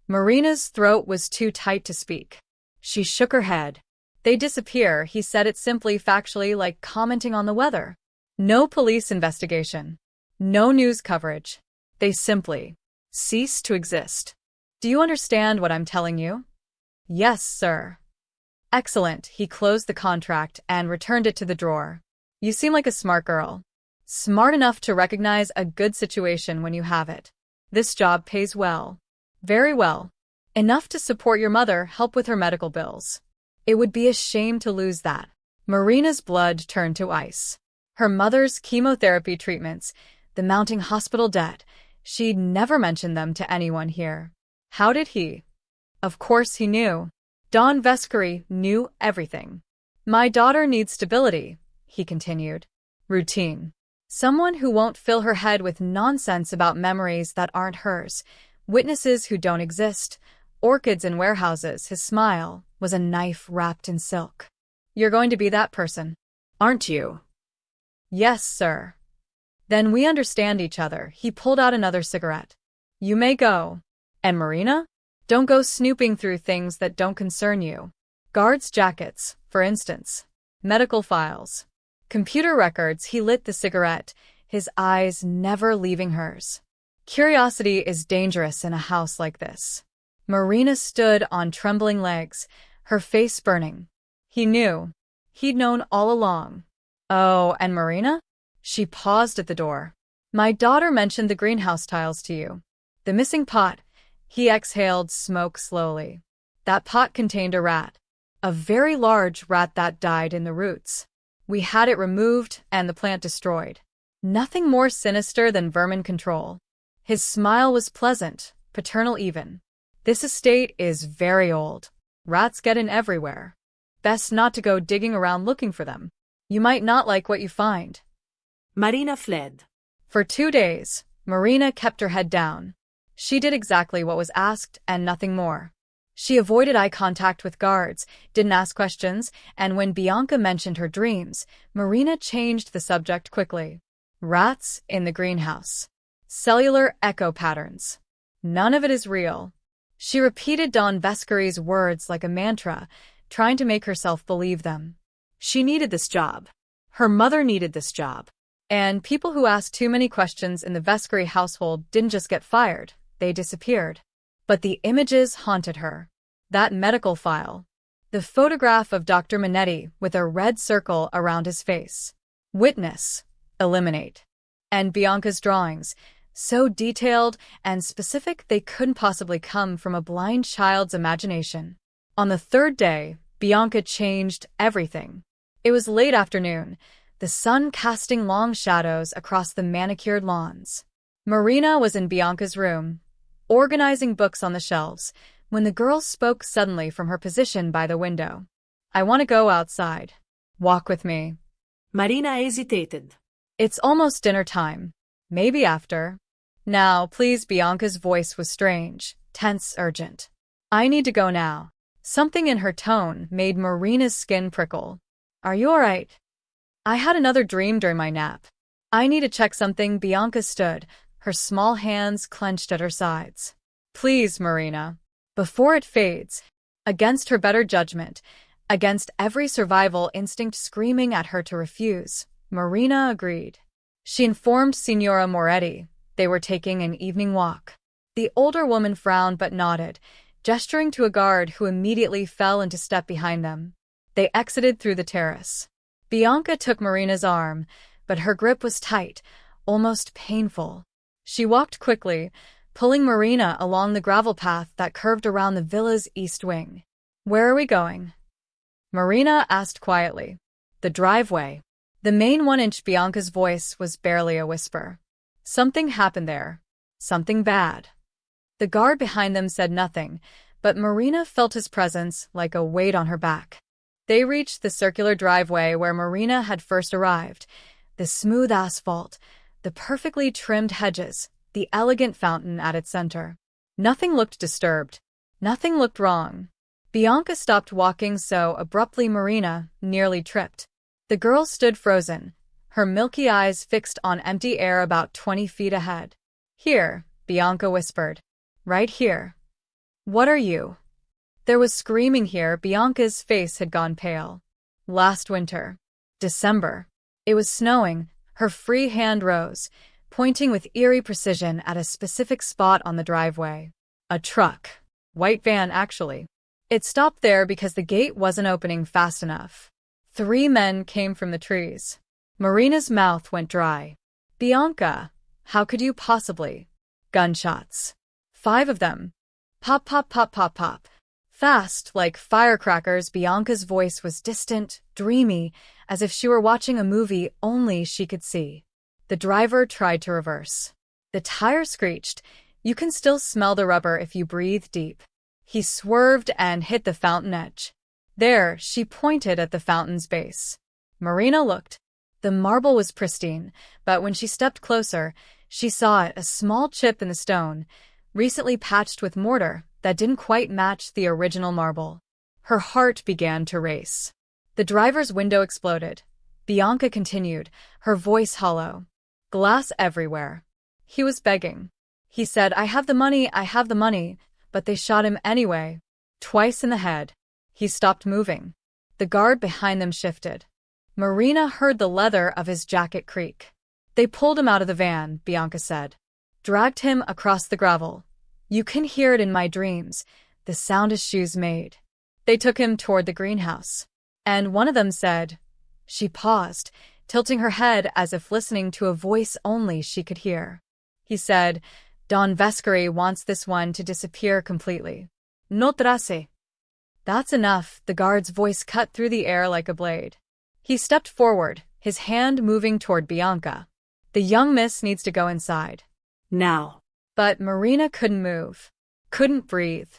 Marina's throat was too tight to speak. She shook her head. They disappear, he said it simply, factually, like commenting on the weather. No police investigation. No news coverage. They simply cease to exist. Do you understand what I'm telling you? Yes, sir. Excellent. He closed the contract and returned it to the drawer. You seem like a smart girl. Smart enough to recognize a good situation when you have it. This job pays well. Very well. Enough to support your mother, help with her medical bills. It would be a shame to lose that. Marina's blood turned to ice. Her mother's chemotherapy treatments, the mounting hospital debt, she'd never mentioned them to anyone here. How did he? Of course he knew. Don Vescari knew everything. My daughter needs stability, he continued. Routine. Someone who won't fill her head with nonsense about memories that aren't hers, witnesses who don't exist, orchids in warehouses. His smile was a knife wrapped in silk. You're going to be that person, aren't you? Yes, sir. Then we understand each other. He pulled out another cigarette. You may go. And Marina? Don't go snooping through things that don't concern you. Guards' jackets, for instance. Medical files. Computer records. He lit the cigarette, his eyes never leaving hers. Curiosity is dangerous in a house like this. Marina stood on trembling legs, her face burning. He knew. He'd known all along. Oh, and Marina? She paused at the door. My daughter mentioned the greenhouse tiles to you. The missing pot. He exhaled smoke slowly. That pot contained a rat. A very large rat that died in the roots. We had it removed and the plant destroyed. Nothing more sinister than vermin control. His smile was pleasant, paternal even. This estate is very old. Rats get in everywhere. Best not to go digging around looking for them. You might not like what you find. Marina fled. For 2 days, Marina kept her head down. She did exactly what was asked and nothing more. She avoided eye contact with guards, didn't ask questions, and when Bianca mentioned her dreams, Marina changed the subject quickly. Rats in the greenhouse. Cellular echo patterns. None of it is real. She repeated Don Vescari's words like a mantra, trying to make herself believe them. She needed this job. Her mother needed this job. And people who asked too many questions in the Vescari household didn't just get fired, they disappeared. But the images haunted her. That medical file. The photograph of Dr. Minetti with a red circle around his face. Witness. Eliminate. And Bianca's drawings, so detailed and specific they couldn't possibly come from a blind child's imagination. On the 3rd day, Bianca changed everything. It was late afternoon, the sun casting long shadows across the manicured lawns. Marina was in Bianca's room, organizing books on the shelves, when the girl spoke suddenly from her position by the window. I want to go outside. Walk with me. Marina hesitated. It's almost dinner time. Maybe after. Now, please. Bianca's voice was strange, tense, urgent. I need to go now. Something in her tone made Marina's skin prickle. Are you all right? I had another dream during my nap. I need to check something. Bianca stood, her small hands clenched at her sides. Please, Marina. Before it fades, against her better judgment, against every survival instinct screaming at her to refuse, Marina agreed. She informed Signora Moretti they were taking an evening walk. The older woman frowned but nodded, gesturing to a guard who immediately fell into step behind them. They exited through the terrace. Bianca took Marina's arm, but her grip was tight, almost painful. She walked quickly, pulling Marina along the gravel path that curved around the villa's east wing. Where are we going? Marina asked quietly. The driveway. The main 1-inch. Bianca's voice was barely a whisper. Something happened there. Something bad. The guard behind them said nothing, but Marina felt his presence like a weight on her back. They reached the circular driveway where Marina had first arrived. The smooth asphalt, the perfectly trimmed hedges, the elegant fountain at its center. Nothing looked disturbed. Nothing looked wrong. Bianca stopped walking so abruptly Marina nearly tripped. The girl stood frozen, her milky eyes fixed on empty air about 20 feet ahead. Here, Bianca whispered. Right here. What are you? There was screaming here. Bianca's face had gone pale. Last winter. December. It was snowing. Her free hand rose, pointing with eerie precision at a specific spot on the driveway. A truck. White van, actually. It stopped there because the gate wasn't opening fast enough. 3 men came from the trees. Marina's mouth went dry. Bianca, how could you possibly? Gunshots. 5 of them. Pop, pop, pop, pop, pop. Fast, like firecrackers. Bianca's voice was distant, dreamy, as if she were watching a movie only she could see. The driver tried to reverse. The tire screeched. You can still smell the rubber if you breathe deep. He swerved and hit the fountain edge. There, she pointed at the fountain's base. Marina looked. The marble was pristine, but when she stepped closer, she saw it, a small chip in the stone, recently patched with mortar, that didn't quite match the original marble. Her heart began to race. The driver's window exploded. Bianca continued, her voice hollow. Glass everywhere. He was begging. He said, I have the money, but they shot him anyway. Twice in the head. He stopped moving. The guard behind them shifted. Marina heard the leather of his jacket creak. They pulled him out of the van, Bianca said. Dragged him across the gravel. You can hear it in my dreams, the sound his shoes made. They took him toward the greenhouse. And one of them said, she paused, tilting her head as if listening to a voice only she could hear. He said, Don Vescari wants this one to disappear completely. No trace. That's enough, the guard's voice cut through the air like a blade. He stepped forward, his hand moving toward Bianca. The young miss needs to go inside. Now. But Marina couldn't move. Couldn't breathe.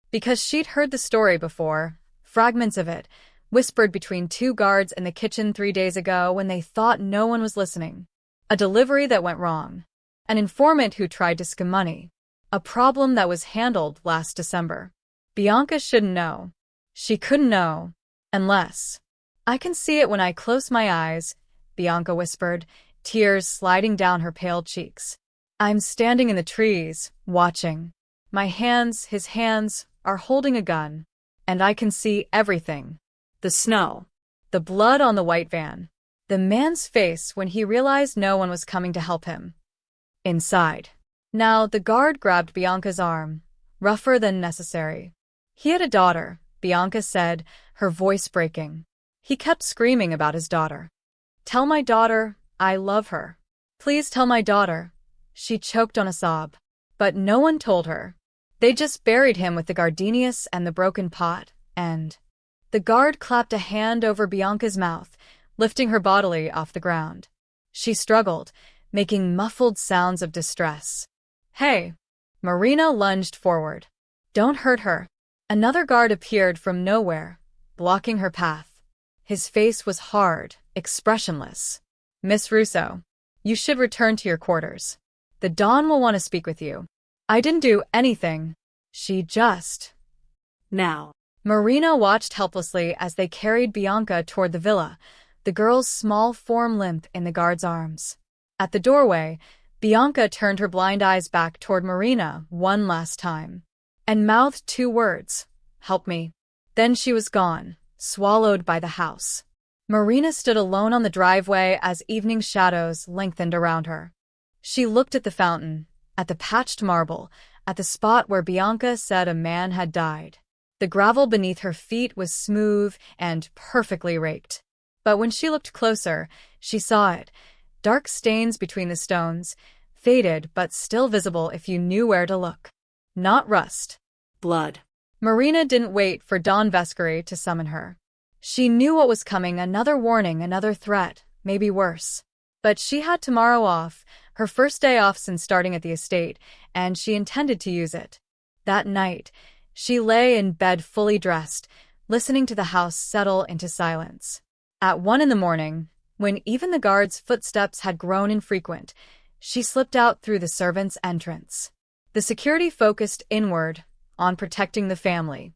Because she'd heard the story before, fragments of it, whispered between two guards in the kitchen 3 days ago when they thought no one was listening. A delivery that went wrong. An informant who tried to skim money. A problem that was handled last December. Bianca shouldn't know. She couldn't know. Unless. I can see it when I close my eyes, Bianca whispered, tears sliding down her pale cheeks. I'm standing in the trees, watching. My hands, his hands, are holding a gun. And I can see everything. The snow. The blood on the white van. The man's face when he realized no one was coming to help him. Inside. Now the guard grabbed Bianca's arm, rougher than necessary. He had a daughter, Bianca said, her voice breaking. He kept screaming about his daughter. Tell my daughter, I love her. Please tell my daughter. She choked on a sob. But no one told her. They just buried him with the gardenias and the broken pot, and... The guard clapped a hand over Bianca's mouth, lifting her bodily off the ground. She struggled, making muffled sounds of distress. Hey! Marina lunged forward. Don't hurt her. Another guard appeared from nowhere, blocking her path. His face was hard, expressionless. Miss Russo, you should return to your quarters. The Don will want to speak with you. I didn't do anything. She just... Now. Marina watched helplessly as they carried Bianca toward the villa, the girl's small form limp in the guard's arms. At the doorway, Bianca turned her blind eyes back toward Marina one last time, and mouthed 2 words, help me. Then she was gone, swallowed by the house. Marina stood alone on the driveway as evening shadows lengthened around her. She looked at the fountain, at the patched marble, at the spot where Bianca said a man had died. The gravel beneath her feet was smooth and perfectly raked. But when she looked closer, she saw it. Dark stains between the stones, faded but still visible if you knew where to look. Not rust. Blood. Marina didn't wait for Don Vescari to summon her. She knew what was coming, another warning, another threat, maybe worse. But she had tomorrow off, her first day off since starting at the estate, and she intended to use it. That night, she lay in bed fully dressed, listening to the house settle into silence. At 1 a.m, when even the guard's footsteps had grown infrequent, she slipped out through the servants' entrance. The security focused inward, on protecting the family.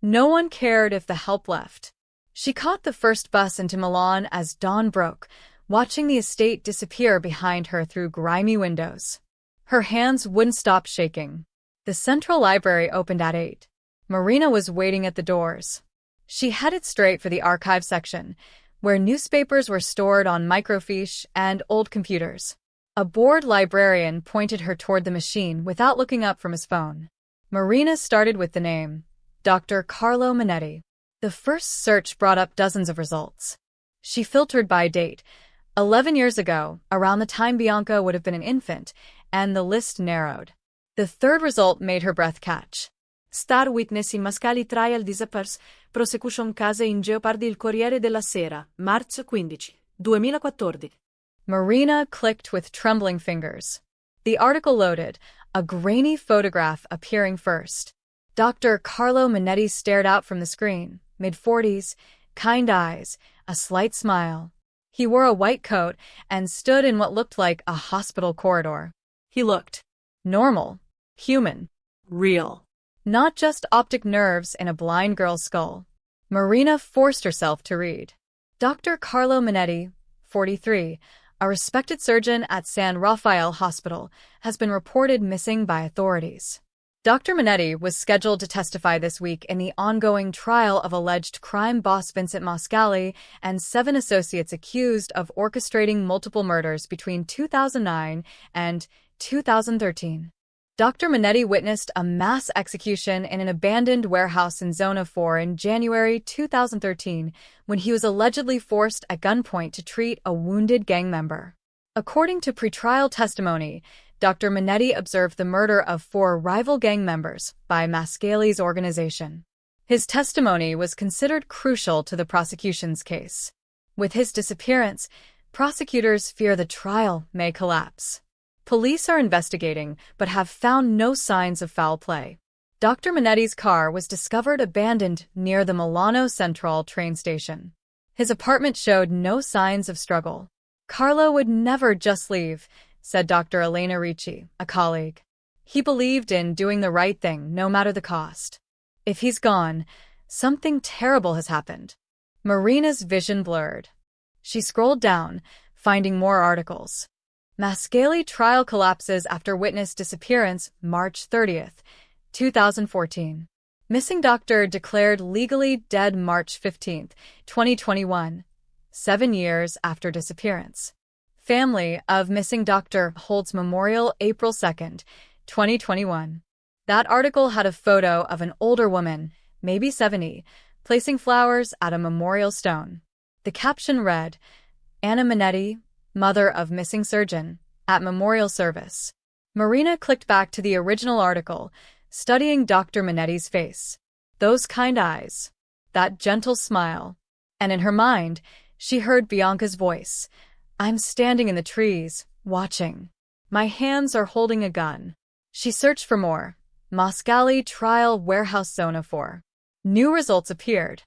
No one cared if the help left. She caught the first bus into Milan as dawn broke, watching the estate disappear behind her through grimy windows. Her hands wouldn't stop shaking. The central library opened at 8. Marina was waiting at the doors. She headed straight for the archive section, where newspapers were stored on microfiche and old computers. A bored librarian pointed her toward the machine without looking up from his phone. Marina started with the name, Dr. Carlo Minetti. The first search brought up dozens of results. She filtered by date, 11 years ago, around the time Bianca would have been an infant, and the list narrowed. The third result made her breath catch. Star witness in Mascali trial disappears, prosecution case in Jeopardy il Corriere della Sera, marzo 15, 2014. Marina clicked with trembling fingers. The article loaded, a grainy photograph appearing first. Dr. Carlo Minetti stared out from the screen, mid-40s, kind eyes, a slight smile. He wore a white coat and stood in what looked like a hospital corridor. He looked normal, human, real. Not just optic nerves in a blind girl's skull. Marina forced herself to read. Dr. Carlo Minetti, 43, a respected surgeon at San Rafael Hospital, has been reported missing by authorities. Dr. Manetti was scheduled to testify this week in the ongoing trial of alleged crime boss Vincent Mascali and 7 associates accused of orchestrating multiple murders between 2009 and 2013. Dr. Manetti witnessed a mass execution in an abandoned warehouse in Zona 4 in January 2013 when he was allegedly forced at gunpoint to treat a wounded gang member. According to pretrial testimony, Dr. Manetti observed the murder of 4 rival gang members by Mascali's organization. His testimony was considered crucial to the prosecution's case. With his disappearance, prosecutors fear the trial may collapse. Police are investigating but have found no signs of foul play. Dr. Manetti's car was discovered abandoned near the Milano Central train station. His apartment showed no signs of struggle. Carlo would never just leave, said Dr. Elena Ricci, a colleague. He believed in doing the right thing no matter the cost. If he's gone, something terrible has happened. Marina's vision blurred. She scrolled down, finding more articles. Mascali trial collapses after witness disappearance, March 30th, 2014. Missing doctor declared legally dead March 15th, 2021, 7 years after disappearance. Family of missing doctor holds memorial April 2nd, 2021. That article had a photo of an older woman, maybe 70, placing flowers at a memorial stone. The caption read, Anna Manetti, mother of missing surgeon, at memorial service. Marina clicked back to the original article, studying Dr. Manetti's face. Those kind eyes. That gentle smile. And in her mind, she heard Bianca's voice. I'm standing in the trees, watching. My hands are holding a gun. She searched for more. Mascali trial warehouse Zona 4. New results appeared.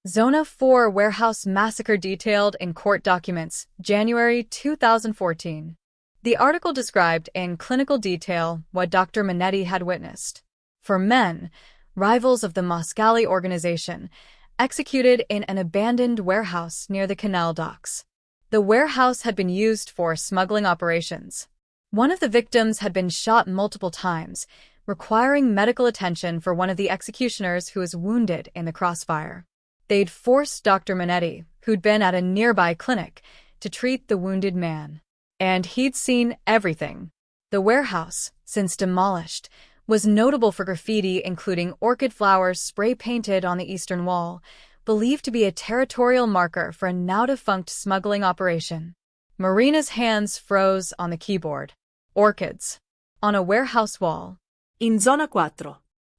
Zona 4 warehouse massacre detailed in court documents, January 2014. The article described in clinical detail what Dr. Manetti had witnessed. 4 men, rivals of the Mascali organization, executed in an abandoned warehouse near the canal docks. The warehouse had been used for smuggling operations. One of the victims had been shot multiple times, requiring medical attention for one of the executioners who was wounded in the crossfire. They'd forced Dr. Manetti, who'd been at a nearby clinic, to treat the wounded man. And he'd seen everything. The warehouse, since demolished, was notable for graffiti including orchid flowers spray-painted on the eastern wall, believed to be a territorial marker for a now-defunct smuggling operation. Marina's hands froze on the keyboard. Orchids. On a warehouse wall. In Zona 4.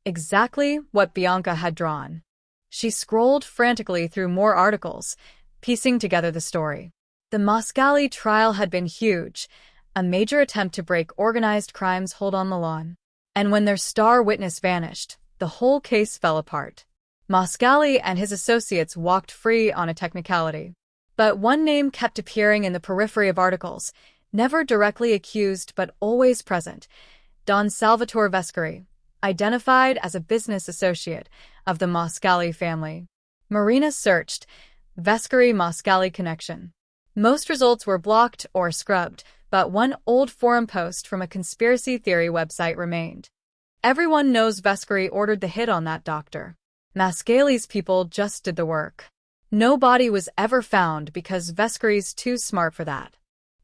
Exactly what Bianca had drawn. She scrolled frantically through more articles, piecing together the story. The Mascali trial had been huge, a major attempt to break organized crime's hold on Milan. And when their star witness vanished, the whole case fell apart. Mascali and his associates walked free on a technicality. But one name kept appearing in the periphery of articles, never directly accused but always present. Don Salvatore Vescari, identified as a business associate of the Mascali family. Marina searched, Vescari-Mascali connection. Most results were blocked or scrubbed, but one old forum post from a conspiracy theory website remained. Everyone knows Vescari ordered the hit on that doctor. Mascali's people just did the work. No body was ever found because Vescari's too smart for that.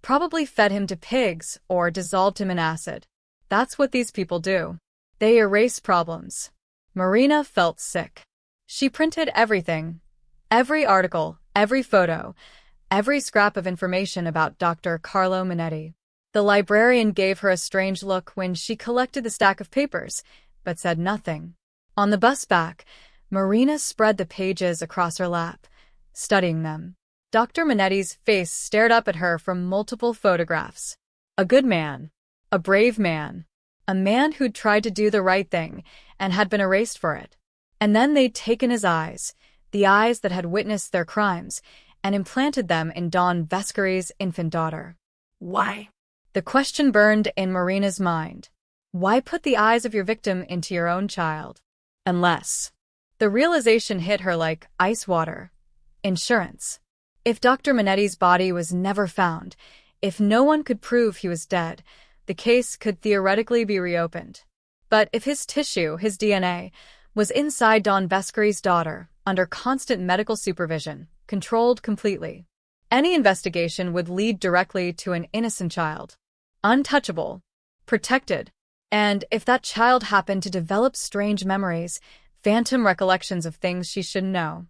Probably fed him to pigs or dissolved him in acid. That's what these people do. They erase problems. Marina felt sick. She printed everything. Every article, every photo, every scrap of information about Dr. Carlo Manetti. The librarian gave her a strange look when she collected the stack of papers, but said nothing. On the bus back, Marina spread the pages across her lap, studying them. Dr. Manetti's face stared up at her from multiple photographs. A good man. A brave man. A man who'd tried to do the right thing and had been erased for it. And then they'd taken his eyes, the eyes that had witnessed their crimes, and implanted them in Don Vescari's infant daughter. Why? The question burned in Marina's mind. Why put the eyes of your victim into your own child? Unless. The realization hit her like ice water. Insurance. If Dr. Manetti's body was never found, If no one could prove he was dead, the case could theoretically be reopened. But if his tissue, his DNA, was inside Don Vescary's daughter, under constant medical supervision, controlled completely, any investigation would lead directly to an innocent child. Untouchable. Protected. And if that child happened to develop strange memories, phantom recollections of things she shouldn't know.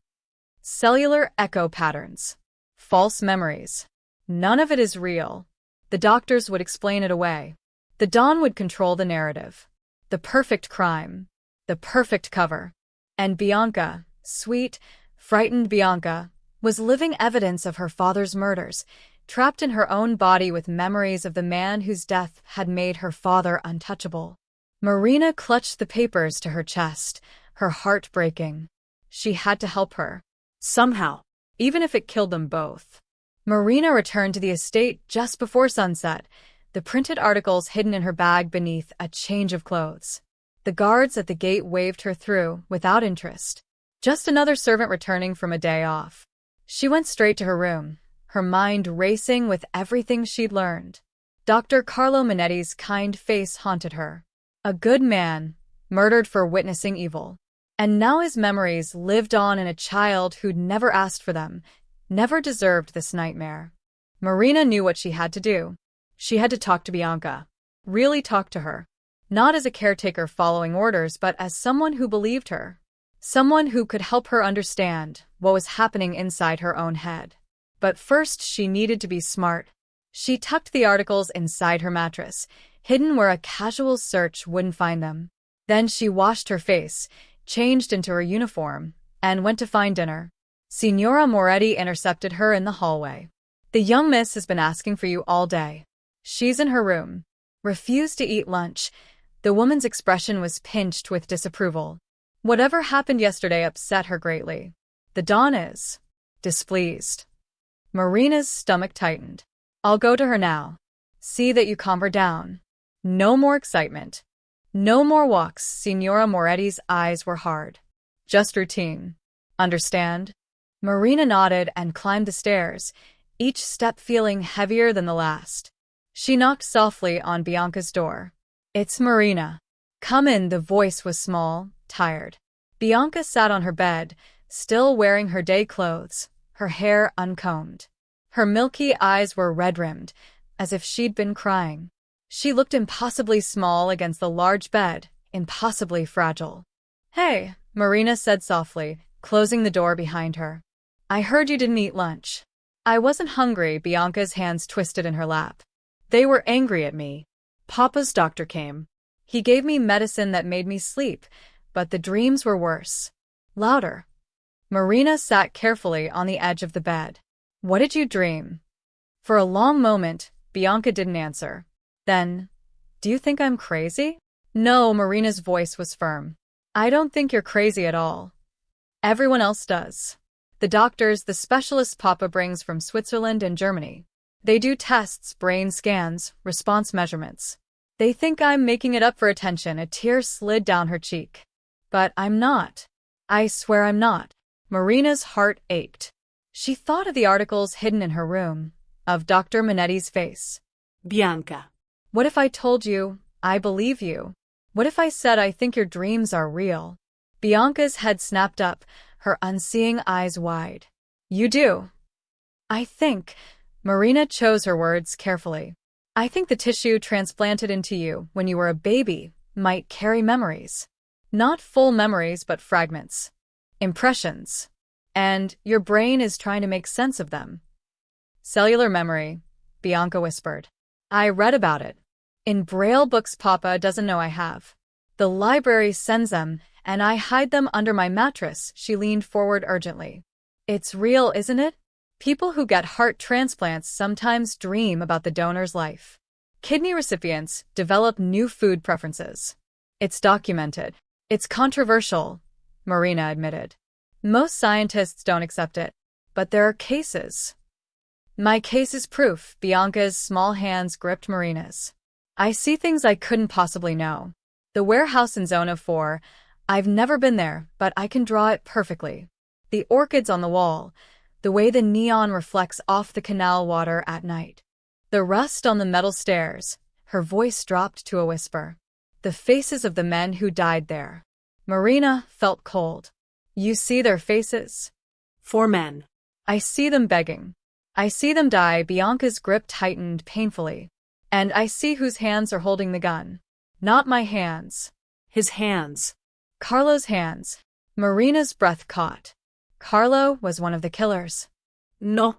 Cellular echo patterns. False memories. None of it is real. The doctors would explain it away. The Don would control the narrative. The perfect crime. The perfect cover. And Bianca, sweet, frightened Bianca, was living evidence of her father's murders, trapped in her own body with memories of the man whose death had made her father untouchable. Marina clutched the papers to her chest, her heart breaking. She had to help her. Somehow. Even if it killed them both. Marina returned to the estate just before sunset, the printed articles hidden in her bag beneath a change of clothes. The guards at the gate waved her through, without interest. Just another servant returning from a day off. She went straight to her room, her mind racing with everything she'd learned. Dr. Carlo Minetti's kind face haunted her. A good man, murdered for witnessing evil. And now his memories lived on in a child who'd never asked for them, never deserved this nightmare. Marina knew what she had to do. She had to talk to Bianca. Really talk to her. Not as a caretaker following orders, but as someone who believed her. Someone who could help her understand what was happening inside her own head. But first she needed to be smart. She tucked the articles inside her mattress, hidden where a casual search wouldn't find them. Then she washed her face, changed into her uniform, and went to find dinner. Signora Moretti intercepted her in the hallway. "The young miss has been asking for you all day. She's in her room." Refused to eat lunch. The woman's expression was pinched with disapproval. Whatever happened yesterday upset her greatly. The Don is displeased. Marina's stomach tightened. "I'll go to her now. See that you calm her down. No more excitement. No more walks." Signora Moretti's eyes were hard. "Just routine. Understand?" Marina nodded and climbed the stairs, each step feeling heavier than the last. She knocked softly on Bianca's door. "It's Marina." "Come in." The voice was small, tired. Bianca sat on her bed, still wearing her day clothes, her hair uncombed. Her milky eyes were red-rimmed, as if she'd been crying. She looked impossibly small against the large bed, impossibly fragile. "Hey," Marina said softly, closing the door behind her. "I heard you didn't eat lunch." "I wasn't hungry." Bianca's hands twisted in her lap. "They were angry at me. Papa's doctor came. He gave me medicine that made me sleep, but the dreams were worse." Louder. Marina sat carefully on the edge of the bed. "What did you dream?" For a long moment, Bianca didn't answer. Then, "Do you think I'm crazy?" "No." Marina's voice was firm. "I don't think you're crazy at all. Everyone else does. The doctors, the specialists Papa brings from Switzerland and Germany. They do tests, brain scans, response measurements. They think I'm making it up for attention." A tear slid down her cheek. "But I'm not. I swear I'm not." Marina's heart ached. She thought of the articles hidden in her room, of Dr. Minetti's face. "Bianca." "What if I told you, I believe you? What if I said I think your dreams are real?" Bianca's head snapped up, her unseeing eyes wide. "You do?" "I think," Marina chose her words carefully, "I think the tissue transplanted into you when you were a baby might carry memories. Not full memories, but fragments. Impressions. And your brain is trying to make sense of them." "Cellular memory," Bianca whispered. "I read about it. In Braille books Papa doesn't know I have. The library sends them, and I hide them under my mattress." She leaned forward urgently. "It's real, isn't it? People who get heart transplants sometimes dream about the donor's life. Kidney recipients develop new food preferences. It's documented. It's controversial," Marina admitted. "Most scientists don't accept it, but there are cases." "My case is proof." Bianca's small hands gripped Marina's. "I see things I couldn't possibly know. The warehouse in Zona 4, I've never been there, but I can draw it perfectly. The orchids on the wall, the way the neon reflects off the canal water at night. The rust on the metal stairs. Her voice dropped to a whisper. The faces of the men who died there. Marina felt cold. You see their faces? 4 men. I see them begging. I see them die. Bianca's grip tightened painfully. And I see whose hands are holding the gun. Not my hands. His hands. Carlo's hands. Marina's breath caught. Carlo was one of the killers. No.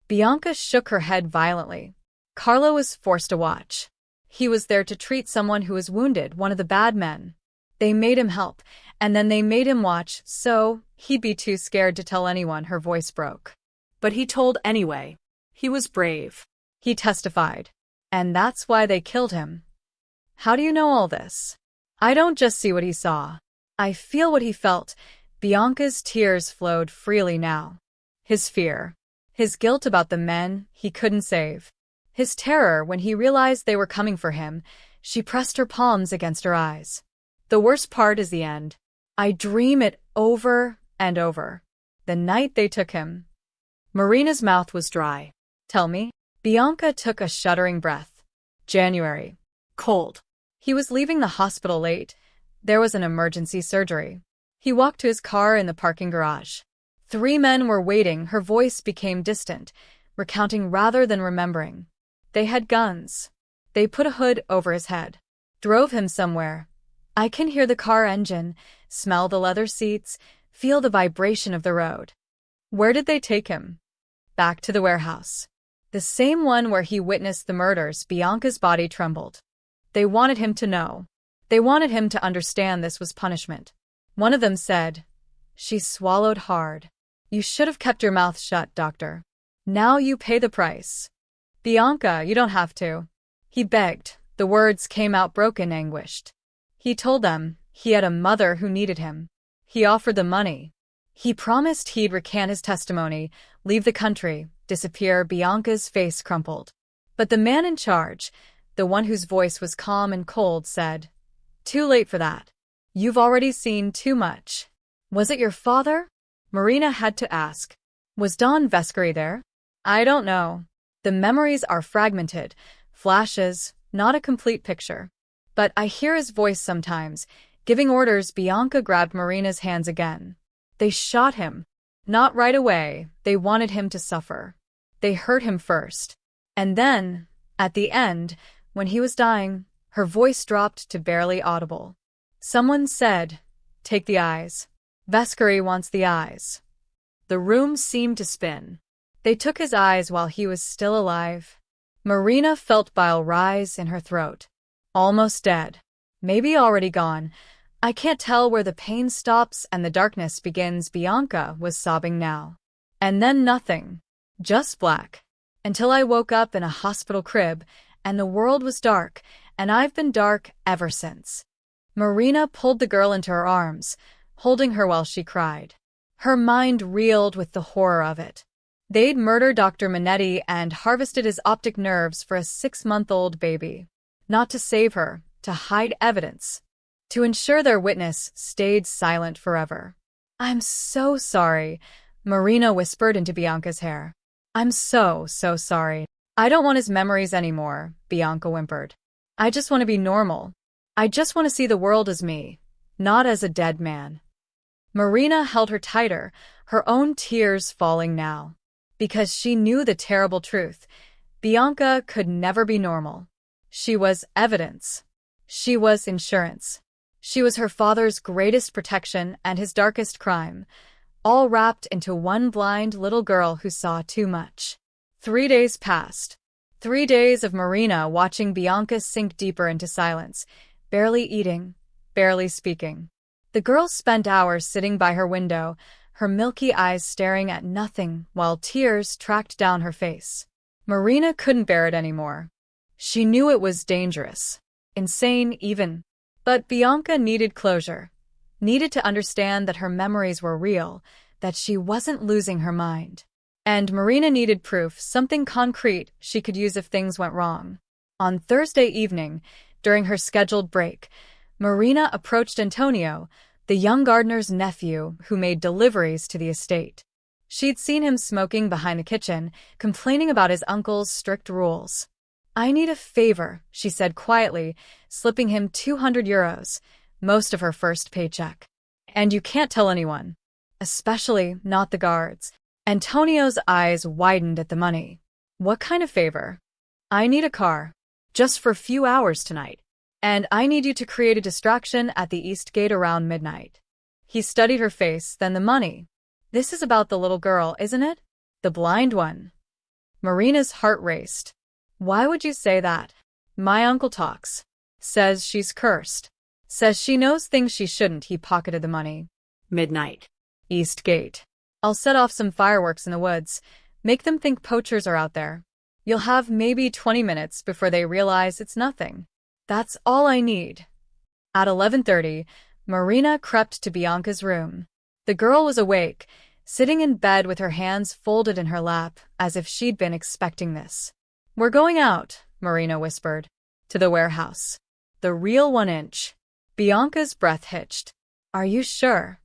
Bianca shook her head violently. Carlo was forced to watch. He was there to treat someone who was wounded, one of the bad men. They made him help, and then they made him watch, so he'd be too scared to tell anyone. Her voice broke. But he told anyway. He was brave. He testified. And that's why they killed him. How do you know all this? I don't just see what he saw. I feel what he felt. Bianca's tears flowed freely now. His fear. His guilt about the men he couldn't save. His terror when he realized they were coming for him. She pressed her palms against her eyes. The worst part is the end. I dream it over and over. The night they took him. Marina's mouth was dry. Tell me. Bianca took a shuddering breath. January. Cold. He was leaving the hospital late. There was an emergency surgery. He walked to his car in the parking garage. 3 men were waiting. Her voice became distant, recounting rather than remembering. They had guns. They put a hood over his head. Drove him somewhere. I can hear the car engine, smell the leather seats, feel the vibration of the road. Where did they take him? Back to the warehouse. The same one where he witnessed the murders. Bianca's body trembled. They wanted him to know. They wanted him to understand this was punishment. One of them said. She swallowed hard. You should have kept your mouth shut, doctor. Now you pay the price. Bianca, you don't have to. He begged. The words came out broken, anguished. He told them he had a mother who needed him. He offered the money. He promised he'd recant his testimony, leave the country, disappear. Bianca's face crumpled. But the man in charge, the one whose voice was calm and cold, said, Too late for that. You've already seen too much. Was it your father? Marina had to ask. Was Don Vescari there? I don't know. The memories are fragmented, flashes, not a complete picture. But I hear his voice sometimes, giving orders. Bianca grabbed Marina's hands again. They shot him. Not right away. They wanted him to suffer. They hurt him first. And then, at the end, when he was dying, her voice dropped to barely audible. Someone said, Take the eyes. Vescari wants the eyes. The room seemed to spin. They took his eyes while he was still alive. Marina felt bile rise in her throat. Almost dead. Maybe already gone. I can't tell where the pain stops and the darkness begins. Bianca was sobbing now. And then nothing. Just black. Until I woke up in a hospital crib, and the world was dark, and I've been dark ever since. Marina pulled the girl into her arms, holding her while she cried. Her mind reeled with the horror of it. They'd murdered Dr. Minetti and harvested his optic nerves for a 6-month-old baby. Not to save her, to hide evidence. To ensure their witness stayed silent forever. I'm so sorry, Marina whispered into Bianca's hair. I'm so sorry. I don't want his memories anymore, Bianca whimpered. I just want to be normal. I just want to see the world as me, not as a dead man. Marina held her tighter, her own tears falling now. Because she knew the terrible truth. Bianca could never be normal. She was evidence. She was insurance. She was her father's greatest protection and his darkest crime, all wrapped into one blind little girl who saw too much. 3 days passed. 3 days of Marina watching Bianca sink deeper into silence, barely eating, barely speaking. The girl spent hours sitting by her window, her milky eyes staring at nothing while tears tracked down her face. Marina couldn't bear it anymore. She knew it was dangerous, insane even. But Bianca needed closure, needed to understand that her memories were real, that she wasn't losing her mind. And Marina needed proof, something concrete she could use if things went wrong. On Thursday evening, during her scheduled break, Marina approached Antonio, the young gardener's nephew who made deliveries to the estate. She'd seen him smoking behind the kitchen, complaining about his uncle's strict rules. I need a favor, she said quietly, slipping him 200 euros, most of her first paycheck. And you can't tell anyone. Especially not the guards. Antonio's eyes widened at the money. What kind of favor? I need a car. Just for a few hours tonight. And I need you to create a distraction at the East Gate around midnight. He studied her face, then the money. This is about the little girl, isn't it? The blind one. Marina's heart raced. Why would you say that? My uncle talks. Says she's cursed. Says she knows things she shouldn't. He pocketed the money. Midnight. East Gate. I'll set off some fireworks in the woods. Make them think poachers are out there. You'll have maybe 20 minutes before they realize it's nothing. That's all I need. At 11:30, Marina crept to Bianca's room. The girl was awake, sitting in bed with her hands folded in her lap, as if she'd been expecting this. We're going out, Marina whispered. To the warehouse. The real 1-inch. Bianca's breath hitched. Are you sure?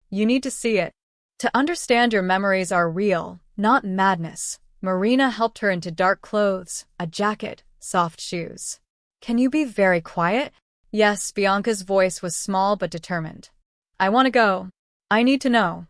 You need to see it. To understand your memories are real, not madness. Marina helped her into dark clothes, a jacket, soft shoes. Can you be very quiet? Yes, Bianca's voice was small but determined. I want to go. I need to know.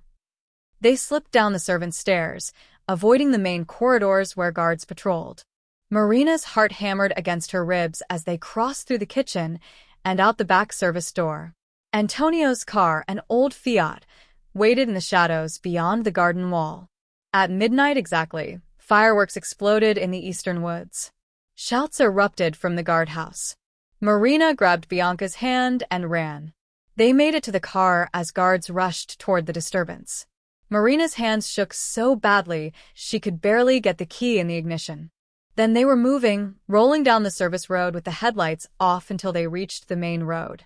They slipped down the servants' stairs, avoiding the main corridors where guards patrolled. Marina's heart hammered against her ribs as they crossed through the kitchen and out the back service door. Antonio's car, an old Fiat, waited in the shadows beyond the garden wall. At midnight exactly, fireworks exploded in the eastern woods. Shouts erupted from the guardhouse. Marina grabbed Bianca's hand and ran. They made it to the car as guards rushed toward the disturbance. Marina's hands shook so badly she could barely get the key in the ignition. Then they were moving, rolling down the service road with the headlights off until they reached the main road.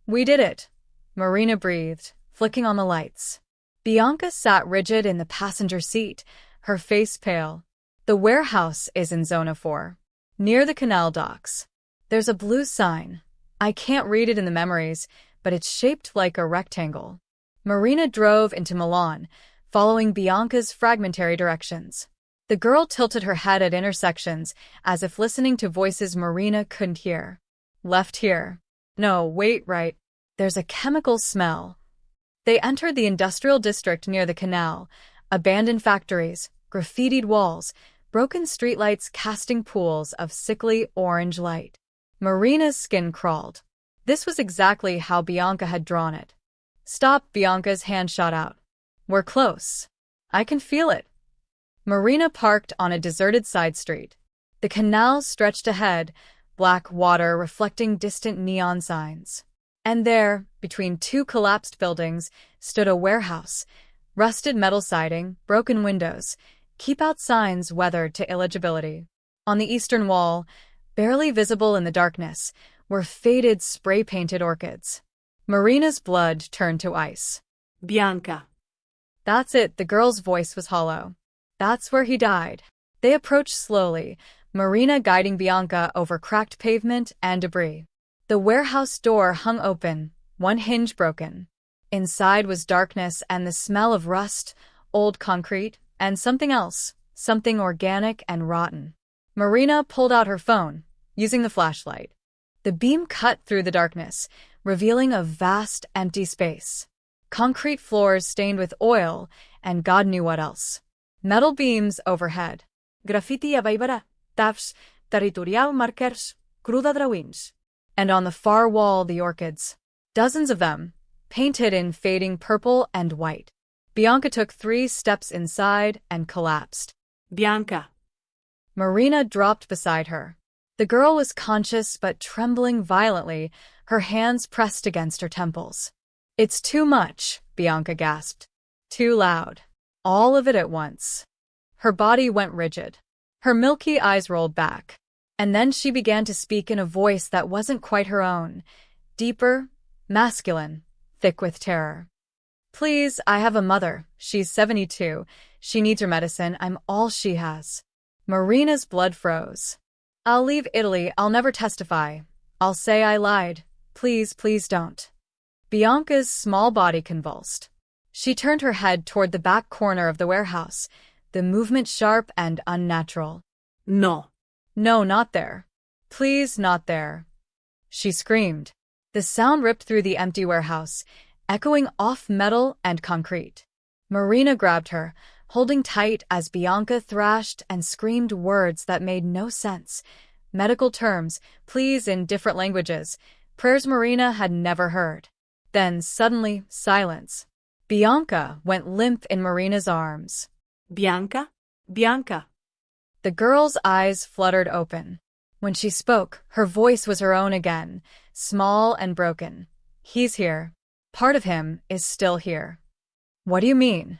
We did it, Marina breathed, flicking on the lights. Bianca sat rigid in the passenger seat, her face pale. The warehouse is in Zona 4, near the canal docks. There's a blue sign. I can't read it in the memories, but it's shaped like a rectangle. Marina drove into Milan, following Bianca's fragmentary directions. The girl tilted her head at intersections, as if listening to voices Marina couldn't hear. Left here. No, wait, right. There's a chemical smell. They entered the industrial district near the canal, abandoned factories, graffitied walls, broken streetlights casting pools of sickly orange light. Marina's skin crawled. This was exactly how Bianca had drawn it. Stop, Bianca's hand shot out. We're close. I can feel it. Marina parked on a deserted side street. The canal stretched ahead, black water reflecting distant neon signs. And there, between two collapsed buildings, stood a warehouse, rusted metal siding, broken windows, keep-out signs weathered to illegibility. On the eastern wall, barely visible in the darkness, were faded spray-painted orchids. Marina's blood turned to ice. Bianca. That's it, the girl's voice was hollow. That's where he died. They approached slowly, Marina guiding Bianca over cracked pavement and debris. The warehouse door hung open, one hinge broken. Inside was darkness and the smell of rust, old concrete, and something else, something organic and rotten. Marina pulled out her phone, using the flashlight. The beam cut through the darkness, revealing a vast, empty space. Concrete floors stained with oil, and God knew what else. Metal beams overhead. Graffiti avaibara, tafs, territorial markers, cruda drawings. And on the far wall the orchids. Dozens of them, painted in fading purple and white. Bianca took 3 steps inside and collapsed. Bianca. Marina dropped beside her. The girl was conscious but trembling violently, her hands pressed against her temples. It's too much, Bianca gasped. Too loud. All of it at once. Her body went rigid. Her milky eyes rolled back. And then she began to speak in a voice that wasn't quite her own. Deeper, masculine, thick with terror. Please, I have a mother. She's 72. She needs her medicine. I'm all she has. Marina's blood froze. I'll leave Italy. I'll never testify. I'll say I lied. Please, please don't. Bianca's small body convulsed. She turned her head toward the back corner of the warehouse, the movement sharp and unnatural. No. No, not there. Please, not there. She screamed. The sound ripped through the empty warehouse, echoing off metal and concrete. Marina grabbed her, holding tight as Bianca thrashed and screamed words that made no sense. Medical terms, please in different languages, prayers Marina had never heard. Then, suddenly, silence. Bianca went limp in Marina's arms. Bianca? Bianca. The girl's eyes fluttered open. When she spoke, her voice was her own again, small and broken. He's here. Part of him is still here. What do you mean?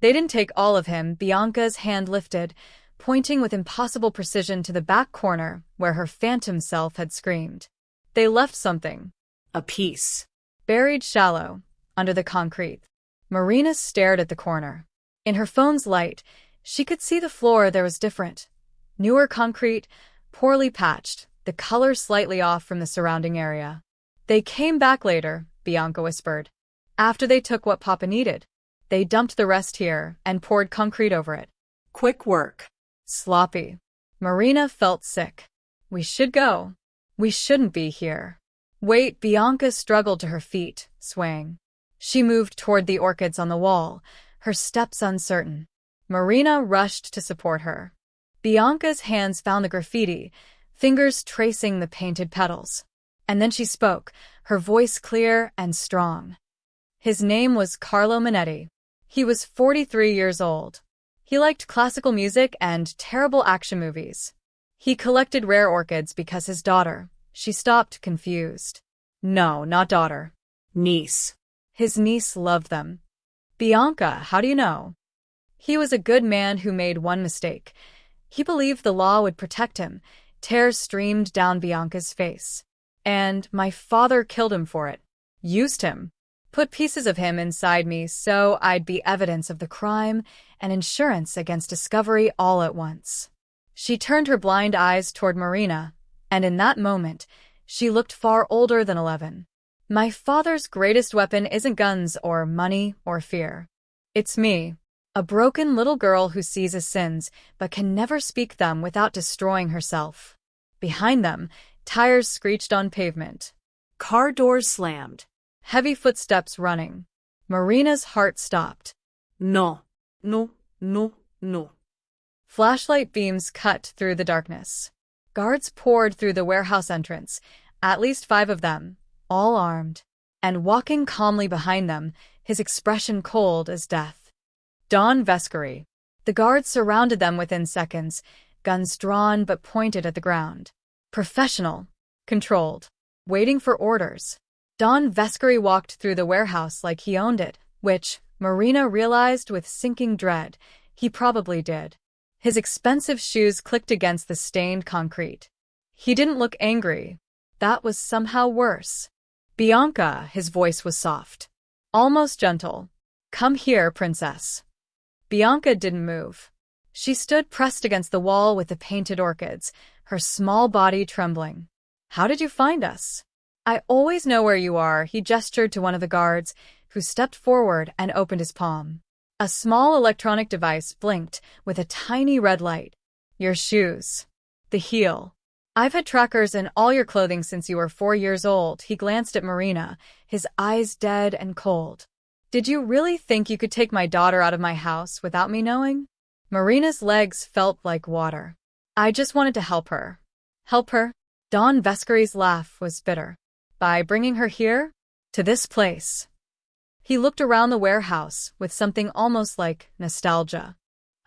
They didn't take all of him. Bianca's hand lifted, pointing with impossible precision to the back corner where her phantom self had screamed. They left something. A piece. Buried shallow, under the concrete. Marina stared at the corner. In her phone's light, she could see the floor there was different. Newer concrete, poorly patched, the color slightly off from the surrounding area. They came back later, Bianca whispered. After they took what Papa needed. They dumped the rest here and poured concrete over it. Quick work. Sloppy. Marina felt sick. We should go. We shouldn't be here. Wait, Bianca struggled to her feet, swaying. She moved toward the orchids on the wall, her steps uncertain. Marina rushed to support her. Bianca's hands found the graffiti, fingers tracing the painted petals. And then she spoke, her voice clear and strong. His name was Carlo Minetti. He was 43 years old. He liked classical music and terrible action movies. He collected rare orchids because his daughter. She stopped, confused. No, not daughter. Niece. His niece loved them. Bianca, how do you know? He was a good man who made one mistake. He believed the law would protect him. Tears streamed down Bianca's face. And my father killed him for it. Used him. Put pieces of him inside me so I'd be evidence of the crime and insurance against discovery all at once. She turned her blind eyes toward Marina, and in that moment, she looked far older than 11. My father's greatest weapon isn't guns or money or fear. It's me, a broken little girl who sees his sins but can never speak them without destroying herself. Behind them, tires screeched on pavement. Car doors slammed. Heavy footsteps running. Marina's heart stopped. No. No. No. No. Flashlight beams cut through the darkness. Guards poured through the warehouse entrance, at least 5 of them, all armed, and walking calmly behind them, his expression cold as death. Don Vescari. The guards surrounded them within seconds, guns drawn but pointed at the ground. Professional. Controlled. Waiting for orders. Don Vescari walked through the warehouse like he owned it, which, Marina realized with sinking dread, he probably did. His expensive shoes clicked against the stained concrete. He didn't look angry. That was somehow worse. Bianca, his voice was soft. Almost gentle. Come here, princess. Bianca didn't move. She stood pressed against the wall with the painted orchids, her small body trembling. How did you find us? I always know where you are, he gestured to one of the guards, who stepped forward and opened his palm. A small electronic device blinked with a tiny red light. Your shoes. The heel. I've had trackers in all your clothing since you were 4 years old. He glanced at Marina, his eyes dead and cold. Did you really think you could take my daughter out of my house without me knowing? Marina's legs felt like water. I just wanted to help her. Help her? Don Vescari's laugh was bitter. By bringing her here? To this place. He looked around the warehouse with something almost like nostalgia.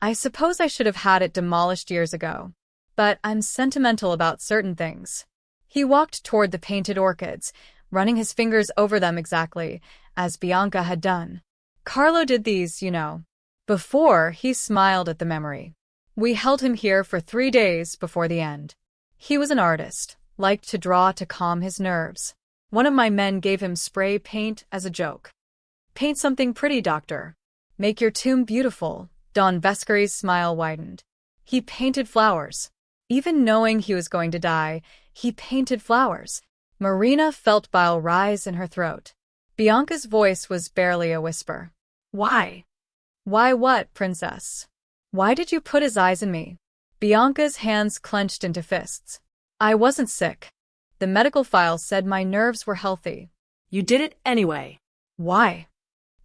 I suppose I should have had it demolished years ago. But I'm sentimental about certain things. He walked toward the painted orchids, running his fingers over them exactly, as Bianca had done. Carlo did these, you know. Before, he smiled at the memory. We held him here for 3 days before the end. He was an artist, liked to draw to calm his nerves. One of my men gave him spray paint as a joke. Paint something pretty, doctor. Make your tomb beautiful. Don Vescari's smile widened. He painted flowers. Even knowing he was going to die, he painted flowers. Marina felt bile rise in her throat. Bianca's voice was barely a whisper. Why? Why what, princess? Why did you put his eyes in me? Bianca's hands clenched into fists. I wasn't sick. The medical file said my nerves were healthy. You did it anyway. Why?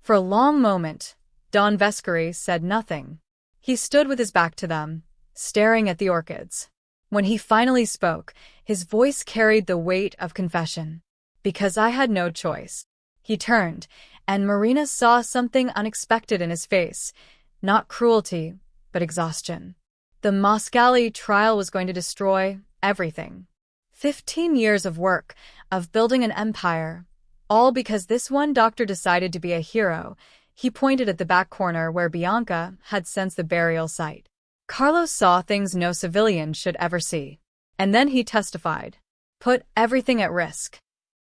For a long moment, Don Vescari said nothing. He stood with his back to them, staring at the orchids. When he finally spoke, his voice carried the weight of confession. Because I had no choice. He turned, and Marina saw something unexpected in his face. Not cruelty, but exhaustion. The Mascali trial was going to destroy everything. 15 years of work, of building an empire, all because this one doctor decided to be a hero. He pointed at the back corner where Bianca had sensed the burial site. Carlos saw things no civilian should ever see. And then he testified. Put everything at risk.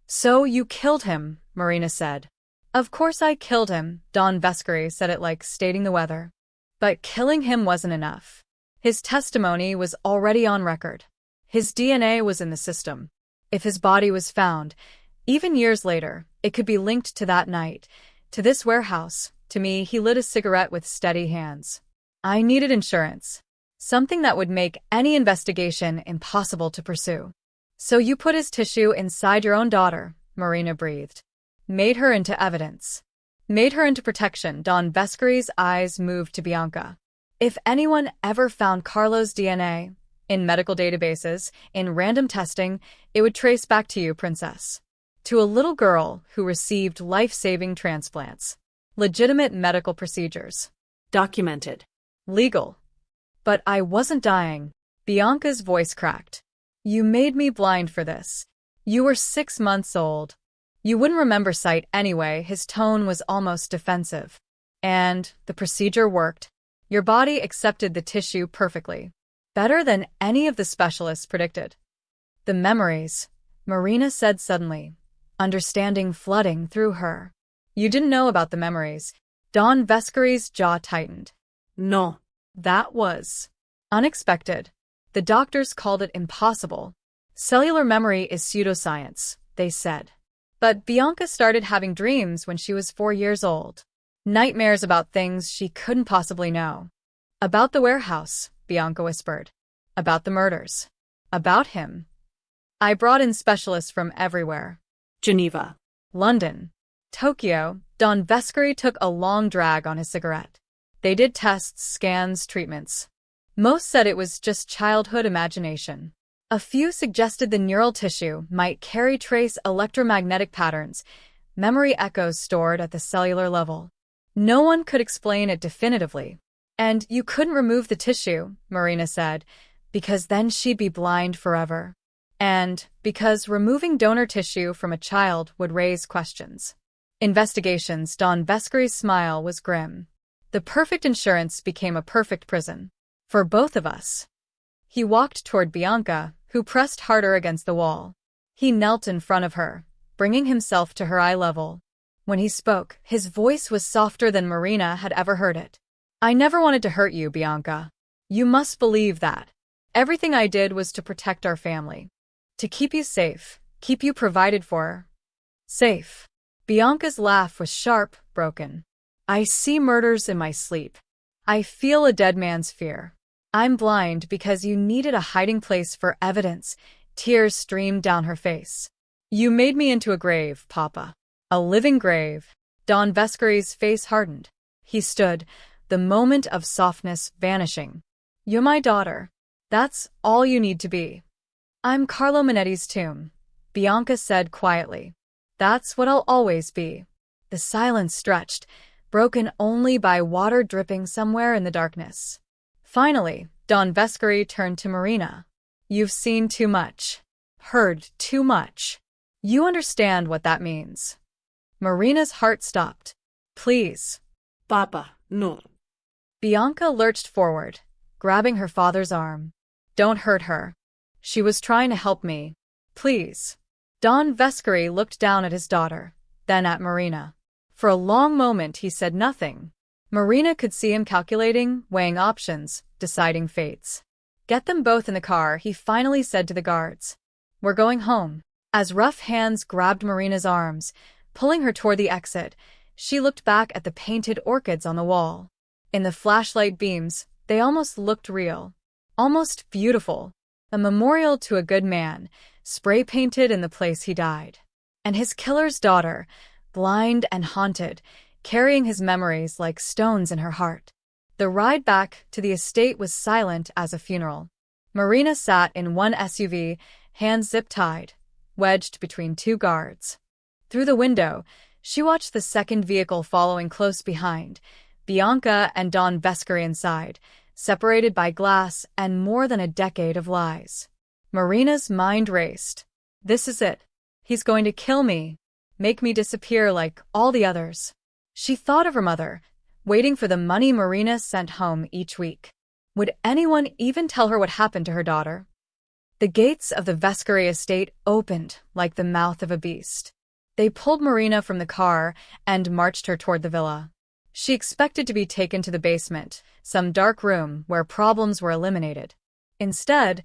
So you killed him, Marina said. Of course I killed him, Don Vescari said it like stating the weather. But killing him wasn't enough. His testimony was already on record. His DNA was in the system. If his body was found, even years later, it could be linked to that night, to this warehouse. To me, he lit a cigarette with steady hands. I needed insurance. Something that would make any investigation impossible to pursue. So you put his tissue inside your own daughter, Marina breathed. Made her into evidence. Made her into protection. Don Vescari's eyes moved to Bianca. If anyone ever found Carlos' DNA, in medical databases, in random testing, it would trace back to you, princess. To a little girl who received life-saving transplants. Legitimate medical procedures. Documented. Legal. But I wasn't dying. Bianca's voice cracked. You made me blind for this. You were 6 months old. You wouldn't remember sight anyway. His tone was almost defensive. And the procedure worked. Your body accepted the tissue perfectly. Better than any of the specialists predicted. The memories, Marina said suddenly, understanding flooding through her. You didn't know about the memories. Don Vescari's jaw tightened. No. That was unexpected. The doctors called it impossible. Cellular memory is pseudoscience, they said. But Bianca started having dreams when she was 4 years old. Nightmares about things she couldn't possibly know. About the warehouse, Bianca whispered. About the murders. About him. I brought in specialists from everywhere. Geneva. London. Tokyo. Don Vescari took a long drag on his cigarette. They did tests, scans, treatments. Most said it was just childhood imagination. A few suggested the neural tissue might carry trace electromagnetic patterns, memory echoes stored at the cellular level. No one could explain it definitively. And you couldn't remove the tissue, Marina said, because then she'd be blind forever. And because removing donor tissue from a child would raise questions. Investigations. Don Vescari's smile was grim. The perfect insurance became a perfect prison. For both of us. He walked toward Bianca, who pressed harder against the wall. He knelt in front of her, bringing himself to her eye level. When he spoke, his voice was softer than Marina had ever heard it. I never wanted to hurt you, Bianca. You must believe that. Everything I did was to protect our family. To keep you safe, keep you provided for. Safe. Bianca's laugh was sharp, broken. I see murders in my sleep. I feel a dead man's fear. I'm blind because you needed a hiding place for evidence. Tears streamed down her face. You made me into a grave, Papa. A living grave. Don Vescari's face hardened. He stood, the moment of softness vanishing. You're my daughter. That's all you need to be. I'm Carlo Manetti's tomb, Bianca said quietly. That's what I'll always be. The silence stretched, broken only by water dripping somewhere in the darkness. Finally, Don Vescari turned to Marina. You've seen too much. Heard too much. You understand what that means. Marina's heart stopped. Please. Papa, no. Bianca lurched forward, grabbing her father's arm. Don't hurt her. She was trying to help me. Please. Don Vescari looked down at his daughter, then at Marina. For a long moment he said nothing. Marina could see him calculating, weighing options, deciding fates. Get them both in the car, he finally said to the guards. We're going home. As rough hands grabbed Marina's arms, pulling her toward the exit, She looked back at the painted orchids on the wall. In the flashlight beams, they almost looked real. Almost beautiful. A memorial to a good man, spray-painted in the place he died. And his killer's daughter, blind and haunted, carrying his memories like stones in her heart. The ride back to the estate was silent as a funeral. Marina sat in one SUV, hands zip-tied, wedged between two guards. Through the window, she watched the second vehicle following close behind, Bianca and Don Vescari inside, separated by glass and more than a decade of lies. Marina's mind raced. This is it. He's going to kill me, make me disappear like all the others. She thought of her mother, waiting for the money Marina sent home each week. Would anyone even tell her what happened to her daughter? The gates of the Vescari estate opened like the mouth of a beast. They pulled Marina from the car and marched her toward the villa. She expected to be taken to the basement, some dark room where problems were eliminated. Instead,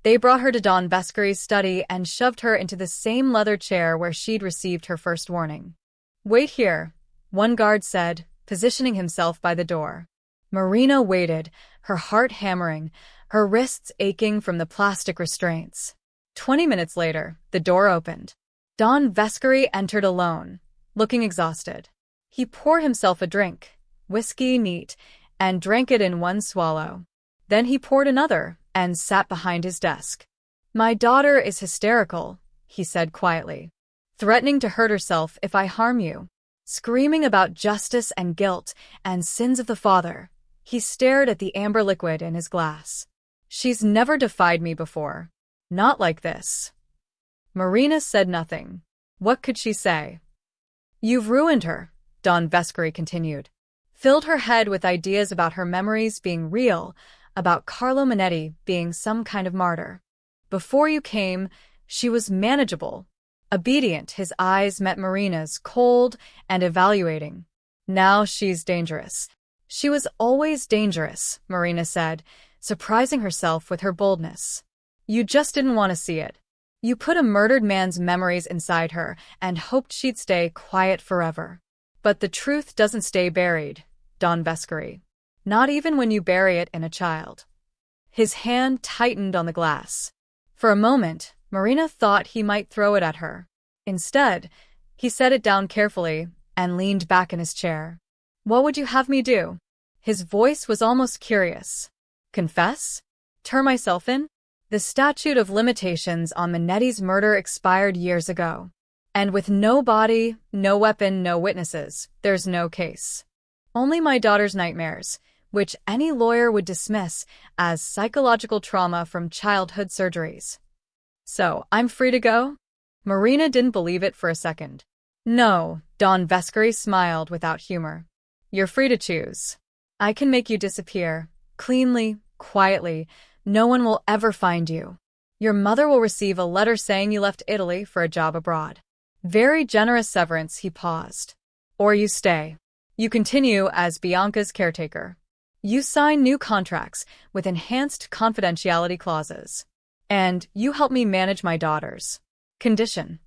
they brought her to Don Vescari's study and shoved her into the same leather chair where she'd received her first warning. "Wait here," one guard said, positioning himself by the door. Marina waited, her heart hammering, her wrists aching from the plastic restraints. 20 minutes later, the door opened. Don Vescari entered alone, looking exhausted. He poured himself a drink, whiskey neat, and drank it in one swallow. Then he poured another and sat behind his desk. "My daughter is hysterical," he said quietly. "Threatening to hurt herself if I harm you. Screaming about justice and guilt and sins of the father." He stared at the amber liquid in his glass. "She's never defied me before. Not like this." Marina said nothing. What could she say? "You've ruined her," Don Vescari continued. "Filled her head with ideas about her memories being real, about Carlo Manetti being some kind of martyr. Before you came, she was manageable, obedient." His eyes met Marina's, cold and evaluating. "Now she's dangerous." "She was always dangerous," Marina said, surprising herself with her boldness. "You just didn't want to see it. You put a murdered man's memories inside her and hoped she'd stay quiet forever. But the truth doesn't stay buried, Don Vescari. Not even when you bury it in a child." His hand tightened on the glass. For a moment, Marina thought he might throw it at her. Instead, he set it down carefully and leaned back in his chair. "What would you have me do?" His voice was almost curious. "Confess? Turn myself in?" The statute of limitations on Manetti's murder expired years ago. And with no body, no weapon, no witnesses, there's no case. Only my daughter's nightmares, which any lawyer would dismiss as psychological trauma from childhood surgeries. "So, I'm free to go?" Marina didn't believe it for a second. "No," Don Vescari smiled without humor. "You're free to choose. I can make you disappear, cleanly, quietly. No one will ever find you. Your mother will receive a letter saying you left Italy for a job abroad. Very generous severance." He paused. "Or you stay. You continue as Bianca's caretaker. You sign new contracts with enhanced confidentiality clauses. And you help me manage my daughter's condition."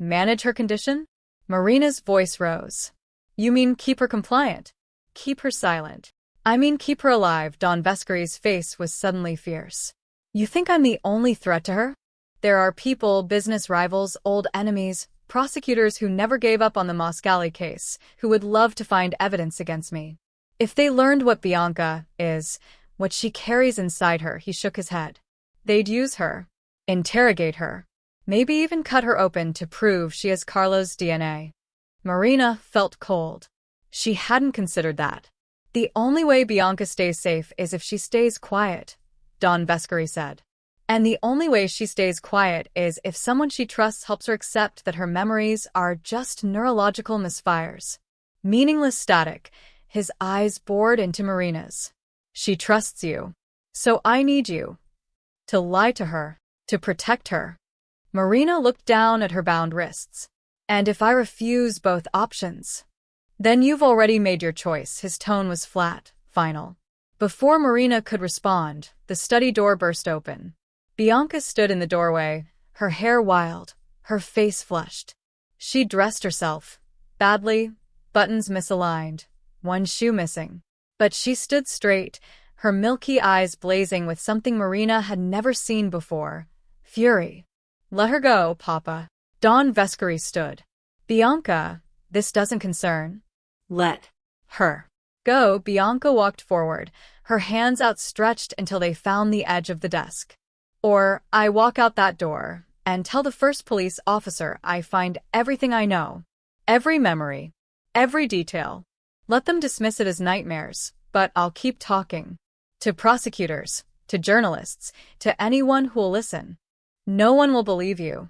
"Manage her condition?" Marina's voice rose. "You mean keep her compliant? Keep her silent?" "I mean keep her alive." Don Vescari's face was suddenly fierce. "You think I'm the only threat to her? There are people, business rivals, old enemies, prosecutors who never gave up on the Mascali case, who would love to find evidence against me. If they learned what Bianca is, what she carries inside her," he shook his head, "they'd use her, interrogate her, maybe even cut her open to prove she has Carlo's DNA." Marina felt cold. She hadn't considered that. "The only way Bianca stays safe is if she stays quiet," Don Vescari said. "And the only way she stays quiet is if someone she trusts helps her accept that her memories are just neurological misfires. Meaningless static." His eyes bored into Marina's. "She trusts you. So I need you to lie to her, to protect her." Marina looked down at her bound wrists. "And if I refuse both options?" "Then you've already made your choice." His tone was flat, final. Before Marina could respond, the study door burst open. Bianca stood in the doorway, her hair wild, her face flushed. She dressed herself, badly, buttons misaligned, one shoe missing. But she stood straight, her milky eyes blazing with something Marina had never seen before: fury. Let her go, Papa. Don Vescari stood. Bianca, this doesn't concern. Let her go. Bianca walked forward, her hands outstretched until they found the edge of the desk. Or I walk out that door and tell the first police officer I find everything I know. Every memory. Every detail. Let them dismiss it as nightmares, but I'll keep talking. To prosecutors, to journalists, to anyone who'll listen. No one will believe you.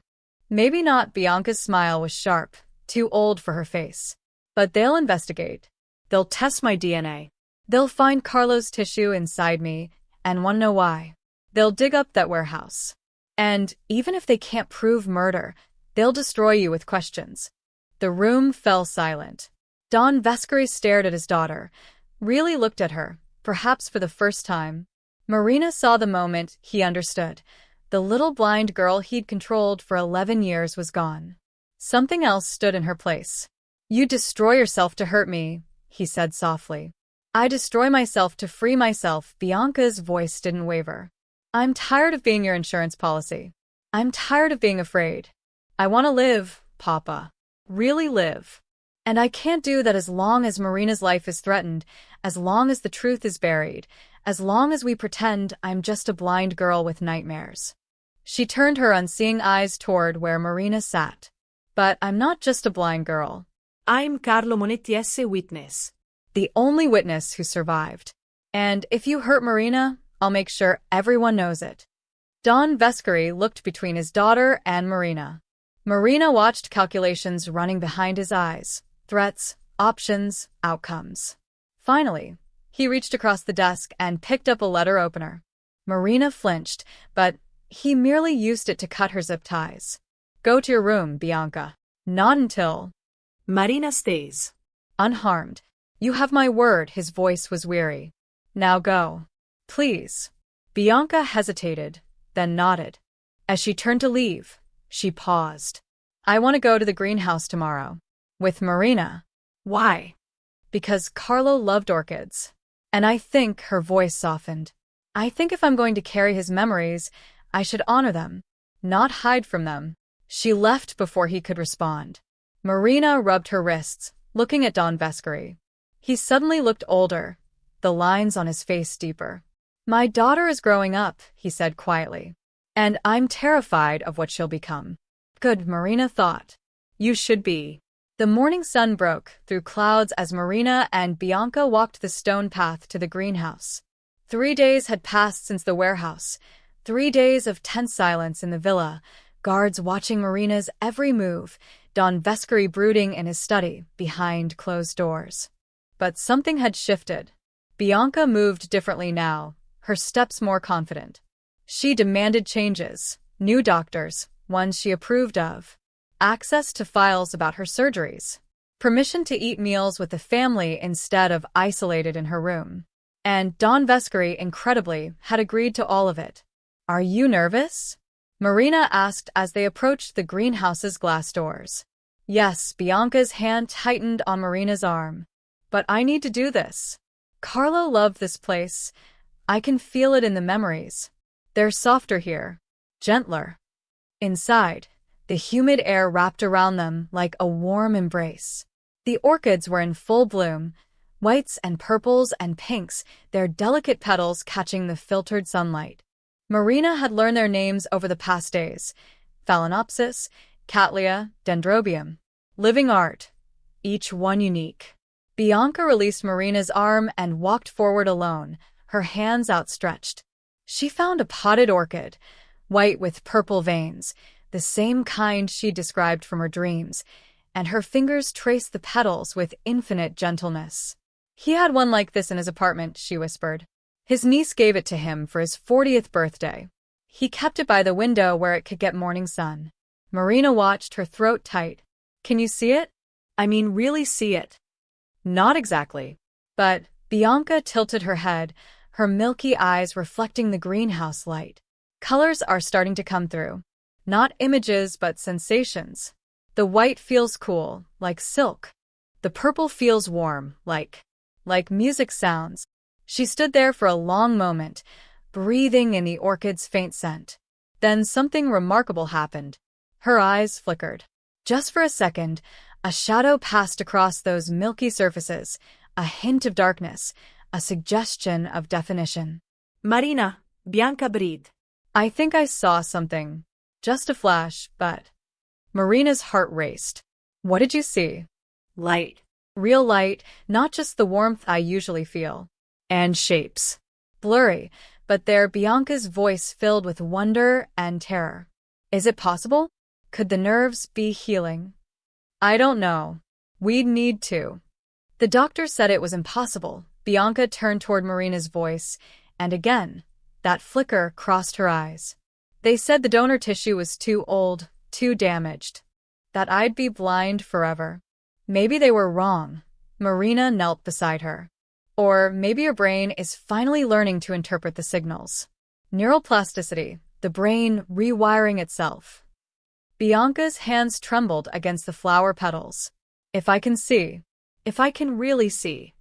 Maybe not. Bianca's smile was sharp, too old for her face. But they'll investigate. They'll test my DNA. They'll find Carlo's tissue inside me, and wanna know why. They'll dig up that warehouse. And even if they can't prove murder, they'll destroy you with questions. The room fell silent. Don Vescari stared at his daughter, really looked at her, perhaps for the first time. Marina saw the moment he understood. The little blind girl he'd controlled for 11 years was gone. Something else stood in her place. You destroy yourself to hurt me, he said softly. I destroy myself to free myself. Bianca's voice didn't waver. I'm tired of being your insurance policy. I'm tired of being afraid. I want to live, Papa. Really live. And I can't do that as long as Marina's life is threatened, as long as the truth is buried, as long as we pretend I'm just a blind girl with nightmares. She turned her unseeing eyes toward where Marina sat. But I'm not just a blind girl. I'm Carlo Monetti's witness. The only witness who survived. And if you hurt Marina, I'll make sure everyone knows it. Don Vescari looked between his daughter and Marina. Marina watched, calculations running behind his eyes. Threats, options, outcomes. Finally, he reached across the desk and picked up a letter opener. Marina flinched, but he merely used it to cut her zip ties. Go to your room, Bianca. Not until... Marina stays. Unharmed. You have my word. His voice was weary. Now go. Please. Bianca hesitated, then nodded. As she turned to leave, she paused. I want to go to the greenhouse tomorrow. With Marina. Why? Because Carlo loved orchids. And I think, her voice softened, I think if I'm going to carry his memories, I should honor them, not hide from them. She left before he could respond. Marina rubbed her wrists, looking at Don Vescari. He suddenly looked older, the lines on his face deeper. My daughter is growing up, he said quietly. And I'm terrified of what she'll become. Good, Marina thought. You should be. The morning sun broke through clouds as Marina and Bianca walked the stone path to the greenhouse. 3 days had passed since the warehouse. 3 days of tense silence in the villa, guards watching Marina's every move, Don Vescari brooding in his study, behind closed doors. But something had shifted. Bianca moved differently now, her steps more confident. She demanded changes, new doctors, ones she approved of. Access to files about her surgeries. Permission to eat meals with the family instead of isolated in her room. And Don Vescari, incredibly, had agreed to all of it. Are you nervous? Marina asked as they approached the greenhouse's glass doors. Yes, Bianca's hand tightened on Marina's arm. But I need to do this. Carlo loved this place. I can feel it in the memories. They're softer here. Gentler. Inside, the humid air wrapped around them like a warm embrace. The orchids were in full bloom, whites and purples and pinks, their delicate petals catching the filtered sunlight. Marina had learned their names over the past days. Phalaenopsis, Cattleya, Dendrobium. Living art, each one unique. Bianca released Marina's arm and walked forward alone, her hands outstretched. She found a potted orchid, white with purple veins, the same kind she described from her dreams, and her fingers traced the petals with infinite gentleness. He had one like this in his apartment, she whispered. His niece gave it to him for his 40th birthday. He kept it by the window where it could get morning sun. Marina watched, her throat tight. Can you see it? I mean, really see it? Not exactly. But Bianca tilted her head, her milky eyes reflecting the greenhouse light. Colors are starting to come through. Not images, but sensations. The white feels cool, like silk. The purple feels warm, like music sounds. She stood there for a long moment, breathing in the orchid's faint scent. Then something remarkable happened. Her eyes flickered. Just for a second, a shadow passed across those milky surfaces, a hint of darkness, a suggestion of definition. Marina, Bianca breathed. I think I saw something. Just a flash, but... Marina's heart raced. What did you see? Light. Real light, not just the warmth I usually feel. And shapes. Blurry, but there Bianca's voice filled with wonder and terror. Is it possible? Could the nerves be healing? I don't know. We'd need to. The doctor said it was impossible. Bianca turned toward Marina's voice, and again, that flicker crossed her eyes. They said the donor tissue was too old, too damaged. That I'd be blind forever. Maybe they were wrong. Marina knelt beside her. Or maybe your brain is finally learning to interpret the signals. Neuroplasticity, the brain rewiring itself. Bianca's hands trembled against the flower petals. If I can see. If I can really see.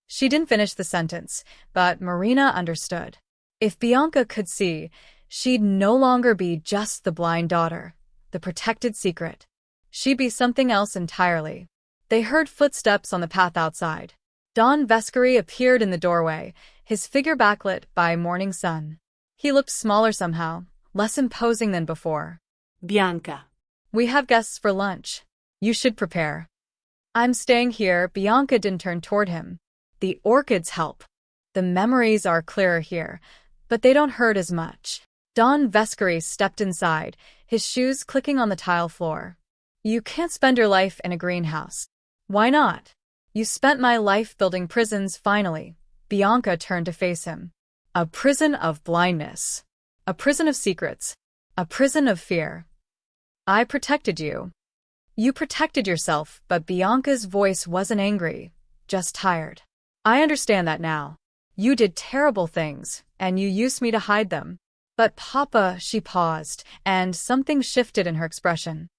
She didn't finish the sentence, but Marina understood. If Bianca could see, she'd no longer be just the blind daughter, the protected secret. She'd be something else entirely. They heard footsteps on the path outside. Don Vescari appeared in the doorway, his figure backlit by morning sun. He looked smaller somehow, less imposing than before. Bianca. We have guests for lunch. You should prepare. I'm staying here. Bianca didn't turn toward him. The orchids help. The memories are clearer here, but they don't hurt as much. Don Vescari stepped inside, his shoes clicking on the tile floor. You can't spend your life in a greenhouse. Why not? You spent my life building prisons finally. Bianca turned to face him. A prison of blindness. A prison of secrets. A prison of fear. I protected you. You protected yourself, but Bianca's voice wasn't angry, just tired. I understand that now. You did terrible things, and you used me to hide them. But Papa, she paused, and something shifted in her expression.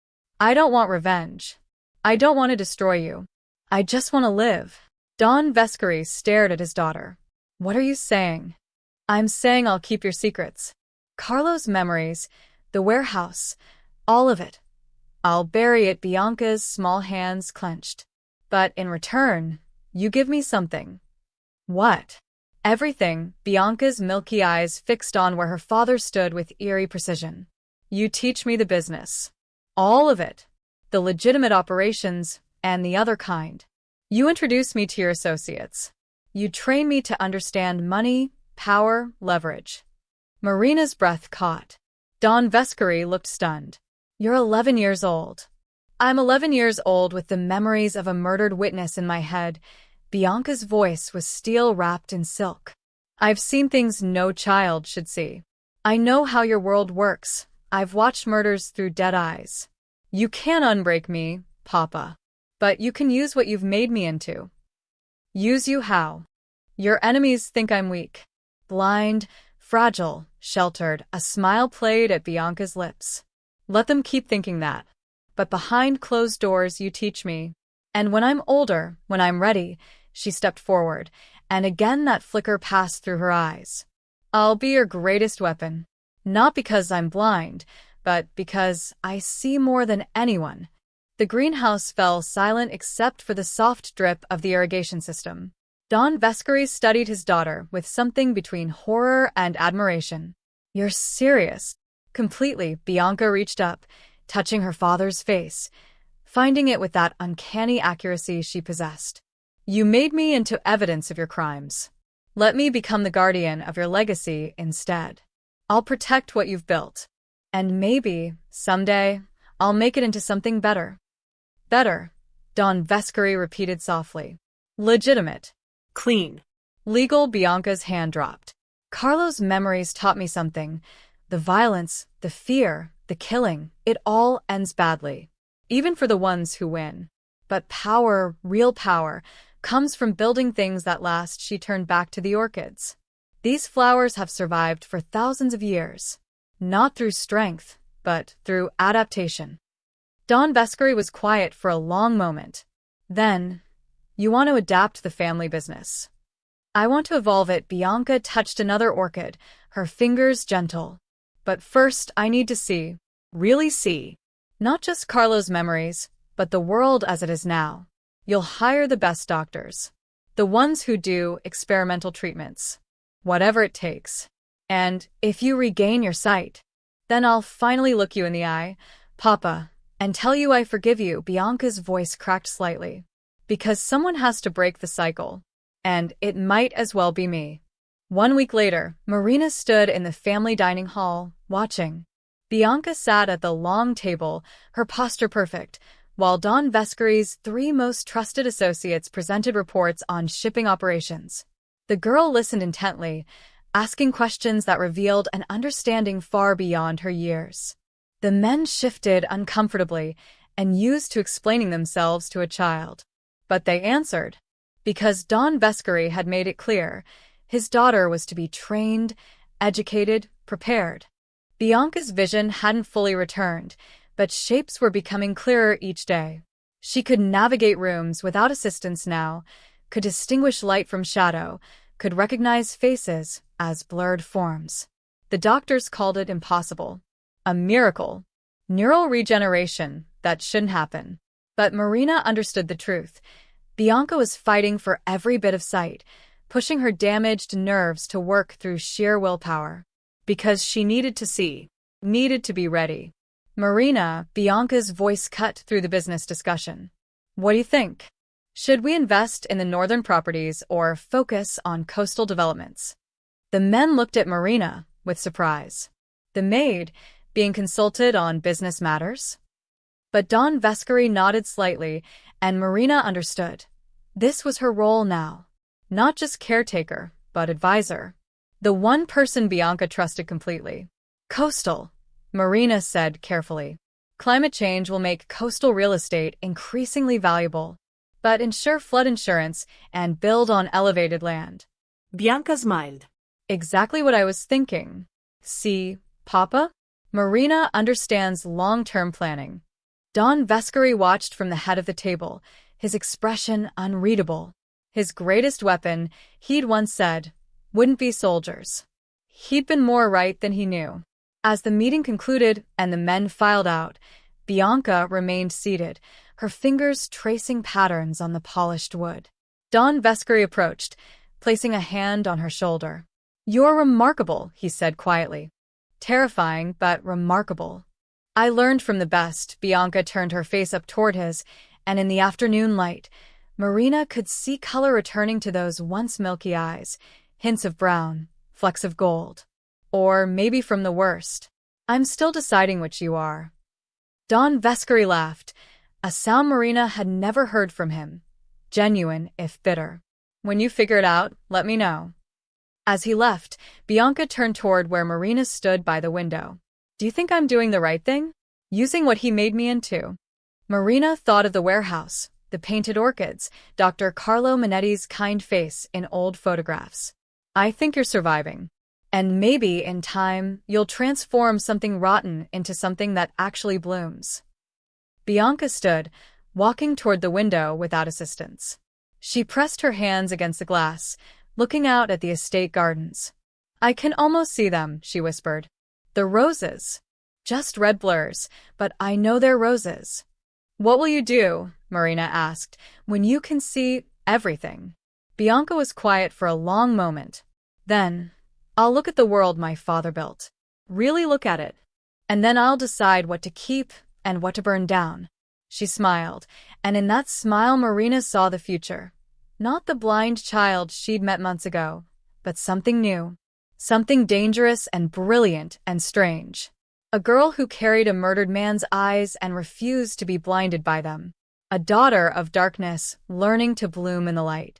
I don't want revenge. I don't want to destroy you. I just want to live. Don Vescari stared at his daughter. What are you saying? I'm saying I'll keep your secrets. Carlo's memories, the warehouse, all of it. I'll bury it. Bianca's small hands clenched. But in return, you give me something. What? Everything. Bianca's milky eyes fixed on where her father stood with eerie precision. You teach me the business. All of it. The legitimate operations, and the other kind. You introduce me to your associates. You train me to understand money, power, leverage. Marina's breath caught. Don Vescari looked stunned. You're 11 years old. I'm 11 years old with the memories of a murdered witness in my head. Bianca's voice was steel wrapped in silk. I've seen things no child should see. I know how your world works. I've watched murders through dead eyes. You can't unbreak me, Papa. But you can use what you've made me into. Use you how? Your enemies think I'm weak. Blind, fragile, sheltered. A smile played at Bianca's lips. Let them keep thinking that. But behind closed doors you teach me. And when I'm older, when I'm ready, she stepped forward, and again that flicker passed through her eyes. I'll be your greatest weapon. Not because I'm blind, but because I see more than anyone. The greenhouse fell silent except for the soft drip of the irrigation system. Don Vescari studied his daughter with something between horror and admiration. You're serious. Completely. Bianca reached up, touching her father's face, finding it with that uncanny accuracy she possessed. You made me into evidence of your crimes. Let me become the guardian of your legacy instead. I'll protect what you've built. And maybe, someday, I'll make it into something better. Better, Don Vescari repeated softly. Legitimate. Clean. Legal. Bianca's hand dropped. Carlo's memories taught me something. The violence, the fear, the killing, it all ends badly. Even for the ones who win. But power, real power, comes from building things that last. She turned back to the orchids. These flowers have survived for thousands of years. Not through strength, but through adaptation. Don Vescari was quiet for a long moment. Then, you want to adapt the family business. I want to evolve it. Bianca touched another orchid, her fingers gentle. But first, I need to see, really see, not just Carlo's memories, but the world as it is now. You'll hire the best doctors, the ones who do experimental treatments, whatever it takes. And if you regain your sight, then I'll finally look you in the eye, Papa, and tell you I forgive you. Bianca's voice cracked slightly. Because someone has to break the cycle. And it might as well be me. 1 week later, Marina stood in the family dining hall, watching. Bianca sat at the long table, her posture perfect, while Don Vescari's 3 most trusted associates presented reports on shipping operations. The girl listened intently, asking questions that revealed an understanding far beyond her years. The men shifted uncomfortably and used to explaining themselves to a child. But they answered, because Don Vescari had made it clear his daughter was to be trained, educated, prepared. Bianca's vision hadn't fully returned, but shapes were becoming clearer each day. She could navigate rooms without assistance now, could distinguish light from shadow, could recognize faces as blurred forms. The doctors called it impossible. A miracle. Neural regeneration that shouldn't happen. But Marina understood the truth. Bianca was fighting for every bit of sight, pushing her damaged nerves to work through sheer willpower. Because she needed to see, needed to be ready. Marina, Bianca's voice cut through the business discussion. What do you think? Should we invest in the northern properties or focus on coastal developments? The men looked at Marina with surprise. The maid, being consulted on business matters? But Don Vescari nodded slightly, and Marina understood. This was her role now. Not just caretaker, but advisor. The one person Bianca trusted completely. Coastal, Marina said carefully. Climate change will make coastal real estate increasingly valuable, but ensure flood insurance and build on elevated land. Bianca smiled. Exactly what I was thinking. See, Papa? Marina understands long-term planning. Don Vescari watched from the head of the table, his expression unreadable. His greatest weapon, he'd once said, wouldn't be soldiers. He'd been more right than he knew. As the meeting concluded and the men filed out, Bianca remained seated, her fingers tracing patterns on the polished wood. Don Vescari approached, placing a hand on her shoulder. You're remarkable, he said quietly. Terrifying, but remarkable. I learned from the best. Bianca turned her face up toward his, and in the afternoon light, Marina could see color returning to those once milky eyes, hints of brown, flecks of gold. Or maybe from the worst. I'm still deciding which you are. Don Vescari laughed, a sound Marina had never heard from him, genuine if bitter. When you figure it out, let me know. As he left, Bianca turned toward where Marina stood by the window. Do you think I'm doing the right thing? Using what he made me into? Marina thought of the warehouse, the painted orchids, Dr. Carlo Manetti's kind face in old photographs. I think you're surviving. And maybe, in time, you'll transform something rotten into something that actually blooms. Bianca stood, walking toward the window without assistance. She pressed her hands against the glass, looking out at the estate gardens. I can almost see them, she whispered. The roses. Just red blurs, but I know they're roses. What will you do, Marina asked, when you can see everything? Bianca was quiet for a long moment. Then, I'll look at the world my father built. Really look at it. And then I'll decide what to keep and what to burn down. She smiled, and in that smile Marina saw the future. Not the blind child she'd met months ago, but something new. Something dangerous and brilliant and strange. A girl who carried a murdered man's eyes and refused to be blinded by them. A daughter of darkness, learning to bloom in the light.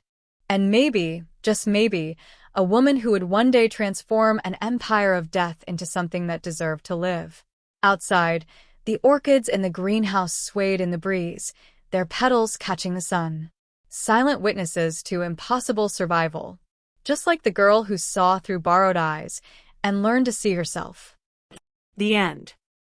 And maybe, just maybe, a woman who would one day transform an empire of death into something that deserved to live. Outside, the orchids in the greenhouse swayed in the breeze, their petals catching the sun. Silent witnesses to impossible survival. Just like the girl who saw through borrowed eyes and learned to see herself. The end.